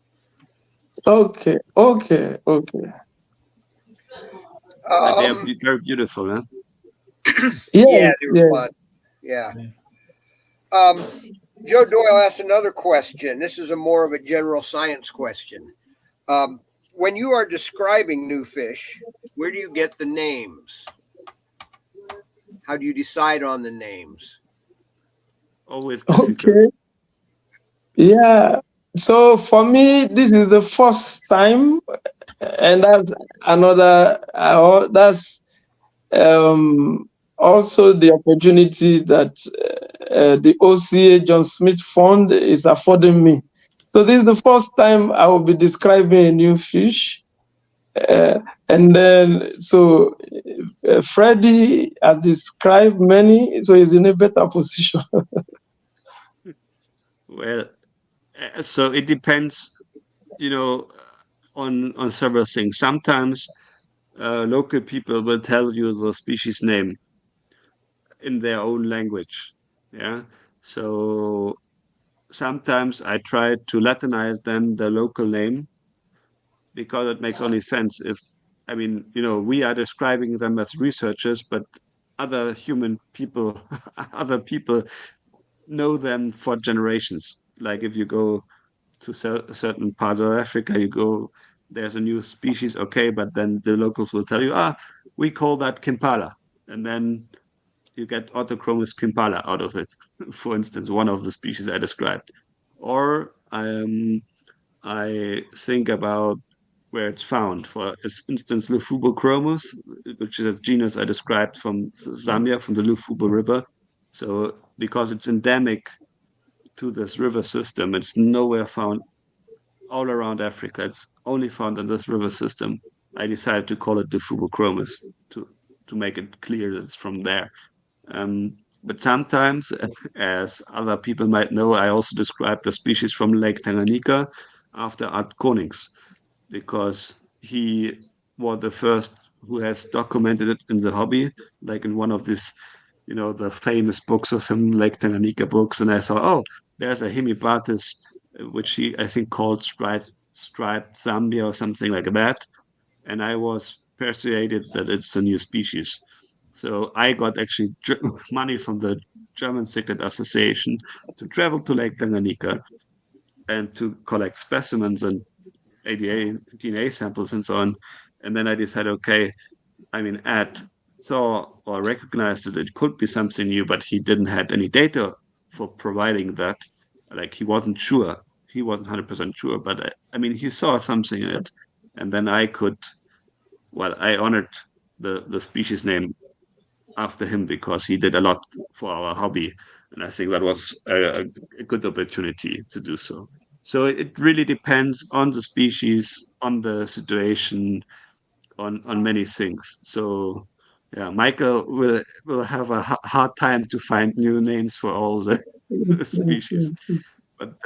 Okay. But they are very beautiful, huh? Yes, Yeah, they were yes. fun. Yeah. Joe Doyle asked another question. This is more of a general science question. When you are describing new fish, where do you get the names? How do you decide on the names? Always difficult. Okay. Yeah. So for me, this is the first time And that's another. That's also the opportunity that the OCA John Smith Fund is affording me. So this is the first time I will be describing a new fish. And then, so Freddie has described many, so he's in a better position. Well, so it depends, you know, on several things. Sometimes local people will tell you the species name in their own language. Yeah. So sometimes I try to Latinize then the local name because it makes only sense if, I mean, we are describing them as researchers, but other human people, other people know them for generations. Like if you go to certain parts of Africa, there's a new species, okay, but then the locals will tell you, we call that Kimpala. And then you get Autochromis Kimpala out of it, for instance, one of the species I described. Or I think about where it's found. For instance, Lufubochromis, which is a genus I described from Zambia, from the Lufubo River. So because it's endemic to this river system, it's nowhere found all around Africa. It's only found in this river system. I decided to call it Lufubochromis to make it clear that it's from there. But sometimes, as other people might know, I also describe the species from Lake Tanganyika after Art Konings, because he was the first who has documented it in the hobby, like in one of these, the famous books of him, Lake Tanganyika books. And I saw, oh, there's a Hemibatis, which he, I think, called striped Zambia or something like that. And I was persuaded that it's a new species. So I got actually money from the German Cichlid Association to travel to Lake Tanganyika and to collect specimens and ADA, DNA samples and so on. And then I decided, okay, I mean, Ed saw or recognized that it could be something new, but he didn't have any data for providing that. Like he wasn't sure. He wasn't 100% sure, but I mean, he saw something in it. And then I honored the species name after him because he did a lot for our hobby. And I think that was a good opportunity to do so. So it really depends on the species, on the situation, on many things. So yeah, Michael will have a hard time to find new names for all the species. But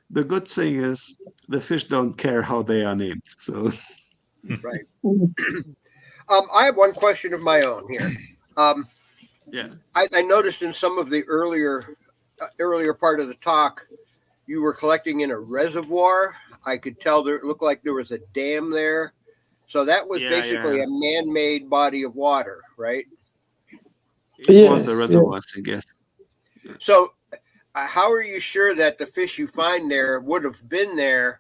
the good thing is the fish don't care how they are named. So Right. I have one question of my own here. yeah. I noticed in some of the earlier part of the talk, you were collecting in a reservoir. I could tell it looked like there was a dam there. So that was basically Yeah. a man-made body of water, right? It was a Yes, yes. reservoir, I guess. Yeah. So how are you sure that the fish you find there would have been there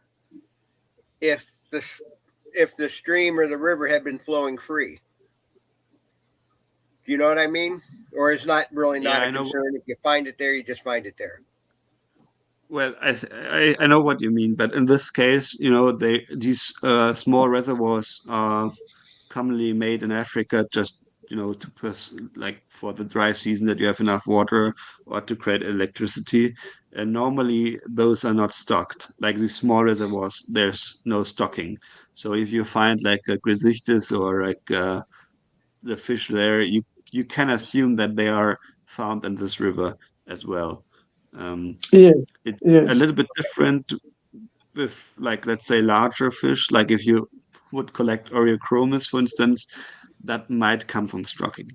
if the stream or the river had been flowing free? Do you know what I mean? Or is not really not Yeah, a I know. concern. If you find it there, you just find it there. Well, I know what you mean, but in this case, these small reservoirs are commonly made in Africa just like for the dry season that you have enough water or to create electricity. And normally those are not stocked. Like these small reservoirs, there's no stocking. So if you find like a Grisichthys or like the fish there, you can assume that they are found in this river as well. Um, Yes, it's a yes. little bit different with, like, let's say larger fish. Like if you would collect Oreochromis, for instance, that might come from stocking.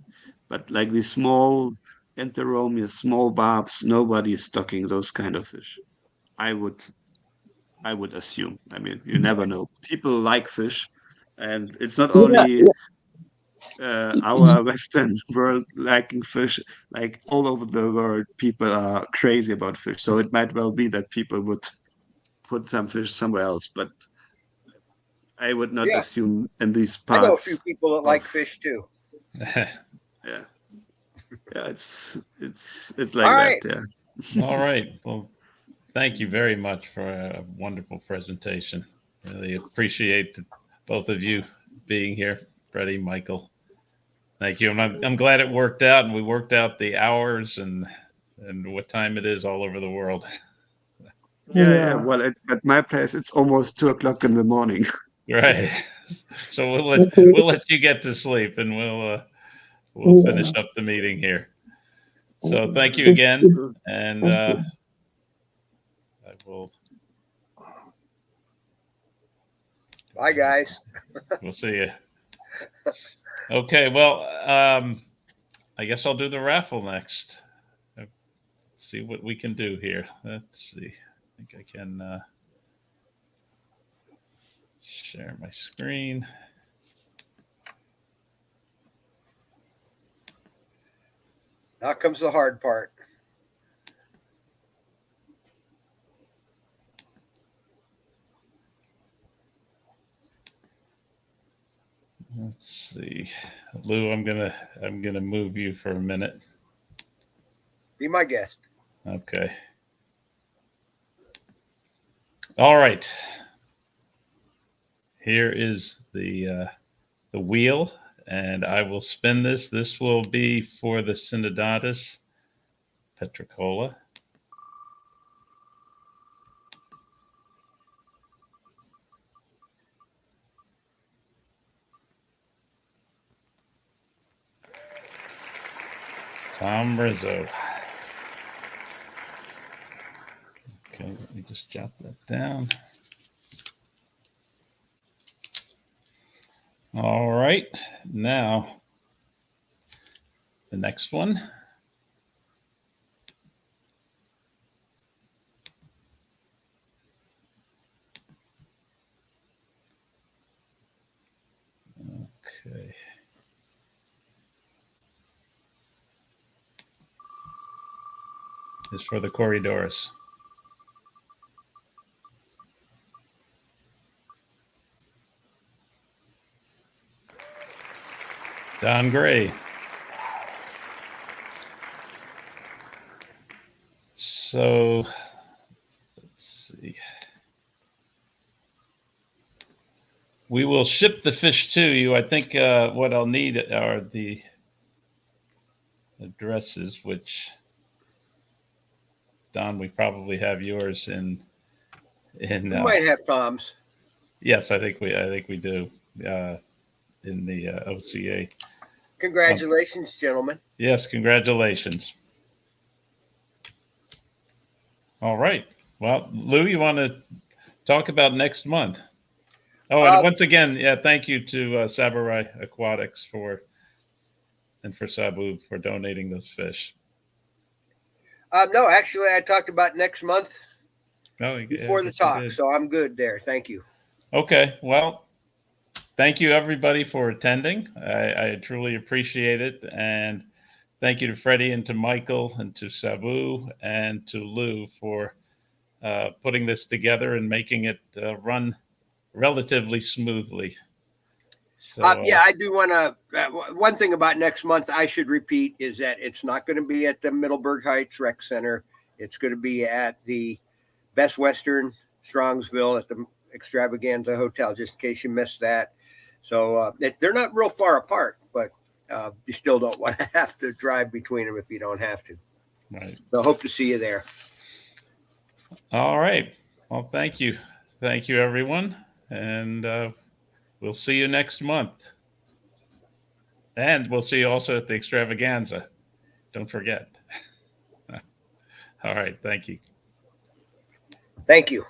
But like the small Enteromias, small barbs, nobody is stocking those kind of fish. I would I would assume. I mean, you never know. People like fish, and it's not Yeah, only our Western world liking fish. Like all over the world, people are crazy about fish. So it might well be that people would put some fish somewhere else, but I would not Yeah, assume in these I know a few parts people that like of fish too. yeah, yeah. It's All like that. right. Yeah. All right. Well, thank you very much for a wonderful presentation. Really appreciate both of you being here, Freddie, Michael. Thank you. And I'm glad it worked out, and we worked out the hours and what time it is all over the world. Yeah. Well, at my place, it's almost 2 o'clock in the morning. Right. So Okay. we'll let you get to sleep, and we'll finish up the meeting here. So thank you again, and I will. Bye, guys. We'll see you. Okay. Well, I guess I'll do the raffle next. Let's see what we can do here. Let's see. I think I can share my screen. Now comes the hard part. Let's see, Lou. I'm gonna move you for a minute. Be my guest. Okay. All right. Here is the wheel, and I will spin this. This will be for the Synodontis petricola. Tom Rizzo. Okay, let me just jot that down. All right, now the next one. Okay. Is for the Corridors. Don Gray. So let's see. We will ship the fish to you. I think what I'll need are the addresses, which Don, we probably have yours in. We might have Tom's. Yes, I think we do in the OCA. Congratulations, gentlemen. Yes, congratulations. All right. Well, Lou, you want to talk about next month? Oh, and once again, yeah, thank you to Saburai Aquatics for Sabu for donating those fish. No, actually, I talked about next month before the yes, you talk, did. so I'm good there. Thank you. Okay. Well, thank you everybody for attending. I truly appreciate it, and thank you to Freddie and to Michael and to Sabu and to Lou for putting this together and making it run relatively smoothly. So, yeah, I do want to. One thing about next month I should repeat is that it's not going to be at the Middleburg Heights Rec Center. It's going to be at the Best Western Strongsville at the Extravaganza Hotel, just in case you missed that. So they're not real far apart, but you still don't want to have to drive between them if you don't have to. Right. So hope to see you there. All right. Well, thank you. Thank you, everyone. And we'll see you next month. And we'll see you also at the Extravaganza. Don't forget. All right. Thank you. Thank you.